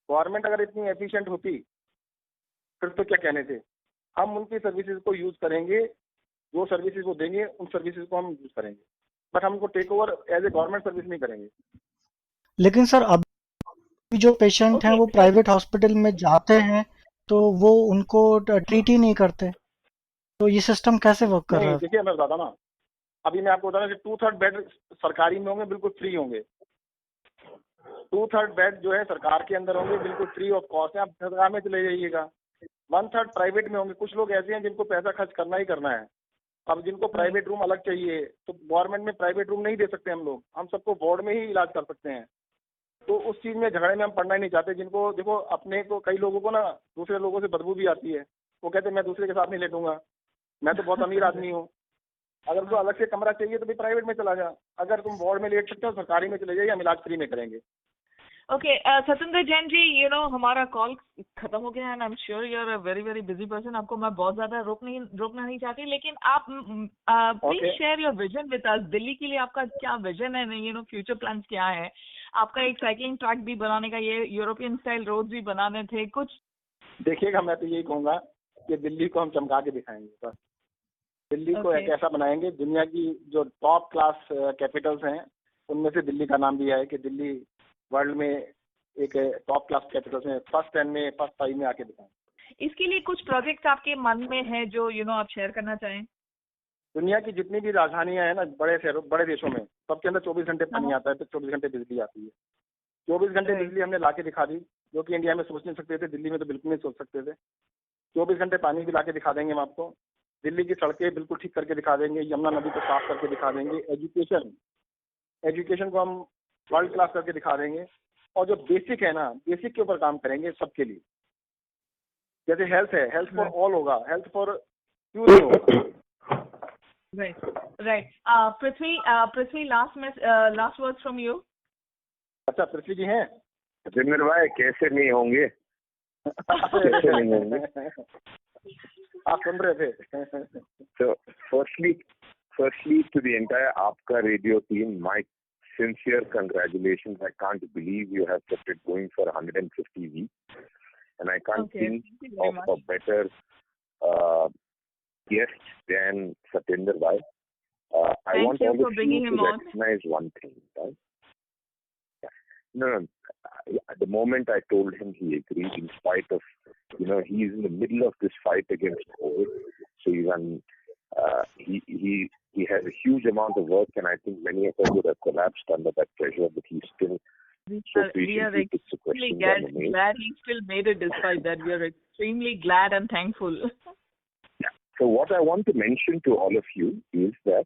गवर्नमेंट अगर इतनी एफिशिएंट होती फिर तो क्या कहने थे। हम उनकी सर्विसेज को यूज करेंगे, जो सर्विसेज वो देंगे उन सर्विसेज को हम यूज करेंगे, बट हम उनको take over as a government service नहीं करेंगे। लेकिन सर अभी जो पेशेंट हैं वो प्राइवेट हॉस्पिटल में जाते हैं तो वो उनको ट्रीट ही नहीं करते, तो ये सिस्टम कैसे वर्क कर रहा है? देखिए मैं बताता ना, अभी मैं आपको बता रहा हूँ कि 2/3 बेड सरकारी में होंगे, बिल्कुल फ्री होंगे। 2/3 बेड जो है सरकार के अंदर होंगे, बिल्कुल फ्री ऑफ कॉस्ट है। आप सरकार में चले जाइएगा। 1/3 प्राइवेट में होंगे। कुछ लोग ऐसे हैं जिनको पैसा खर्च करना ही करना है। अब जिनको प्राइवेट रूम अलग चाहिए तो गवर्नमेंट में प्राइवेट रूम नहीं दे सकते हम लोग, हम सबको वार्ड में ही इलाज कर सकते हैं। तो उस चीज में झगड़े में हम पड़ना ही नहीं चाहते। जिनको देखो अपने को, कई लोगों को ना दूसरे लोगों से बदबू भी आती है, वो कहते हैं मैं दूसरे के साथ नहीं लेटूंगा, मैं तो बहुत अमीर आदमी हूँ। अगर तुमको अलग से कमरा चाहिए तो भी प्राइवेट में चला जा, अगर तुम वार्ड में लेट सकते हो सरकारी में चले जाइए, हम इलाज फ्री में करेंगे। ओके सत्येंद्र जैन जी, हमारा कॉल खत्म हो गया and I am sure you are a very very busy person. आपको मैं बहुत ज्यादा रोकना नहीं चाहती, लेकिन आप please share your vision with us. Delhi के लिए आपका क्या विजन है, फ्यूचर प्लान्स क्या है? आपका एक साइकिलिंग ट्रैक भी बनाने का, ये यूरोपियन स्टाइल रोड्स भी बनाने थे कुछ। देखिएगा, मैं तो यही कहूंगा कि दिल्ली को हम चमका के दिखाएंगे। बस दिल्ली को एक ऐसा बनाएंगे, दुनिया की जो टॉप क्लास कैपिटल्स हैं उनमें से दिल्ली का नाम दिया है कि दिल्ली वर्ल्ड में एक टॉप क्लास कैपिटल्स में फर्स्ट 10 में, फर्स्ट 5 में आके दिखाएं। इसके लिए कुछ प्रोजेक्ट आपके मन में है जो आप शेयर करना चाहें? दुनिया की जितनी भी राजधानियां हैं ना, बड़े देशों में, सबके अंदर 24 घंटे पानी आता है, तो 24 घंटे बिजली आती है। 24 घंटे बिजली हमने लाके दिखा दी, जो कि इंडिया में सोच नहीं सकते थे, दिल्ली में तो बिल्कुल नहीं सोच सकते थे। 24 घंटे पानी भी लाके दिखा देंगे हम आपको। दिल्ली की सड़कें बिल्कुल ठीक करके दिखा देंगे, यमुना नदी को साफ करके दिखा देंगे। एजुकेशन को हम वर्ल्ड क्लास करके दिखा देंगे। और जो बेसिक है ना, बेसिक के ऊपर काम करेंगे सबके लिए। जैसे हेल्थ है, हेल्थ फॉर ऑल होगा, हेल्थ फॉर फ्यू होगा। Right. Prithvi last words from you. अच्छा, पृथ्वी जी हैं? जिमिर भाई कैसे नहीं होंगे? कैसे नहीं होंगे? आप सुन रहे थे? So firstly to the entire आपका radio team, my sincere congratulations. I can't believe you have kept it going for 150 weeks, and I can't think of a better guest than Satyendra Bhai. I want all of you to recognize one thing, right? No. At the moment I told him, he agreed in spite of, he's in the middle of this fight against COVID. So he has a huge amount of work, and I think many of us would have collapsed under that pressure, but he's still so patiently took the questions on the mail. Glad he still made it despite that. We are extremely glad and thankful. So what I want to mention to all of you is that,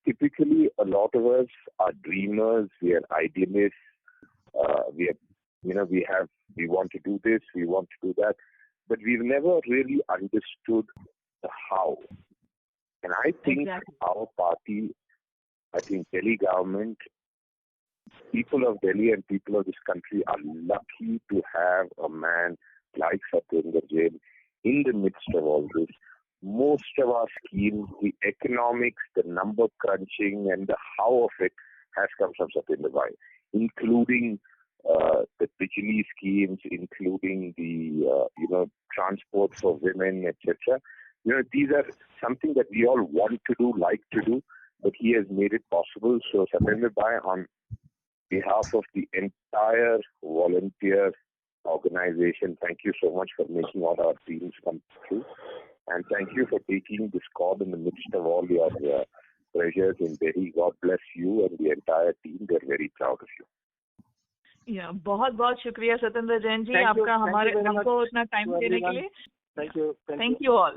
typically a lot of us are dreamers, we are idealists, we want to do this, we want to do that, but we've never really understood the how. And I think our party, Delhi government, people of Delhi and people of this country are lucky to have a man like Satyendra Jain in the midst of all this. Most of our schemes, the economics, the number crunching, and the how of it has come from Satyendra Bhai, including the Bijli schemes, including the transport for women, etc. These are something that we all want to do, like to do, but he has made it possible. So Satyendra Bhai, on behalf of the entire volunteer organization, thank you so much for making all our dreams come true. And thank you for taking this call in the midst of all your pressures in Delhi. God bless you and the entire team. They're very proud of you. बहुत बहुत शुक्रिया सत्येंद्र जैन जी, आपका हमको इतना time देने के लिए. Thank you. Thank you all.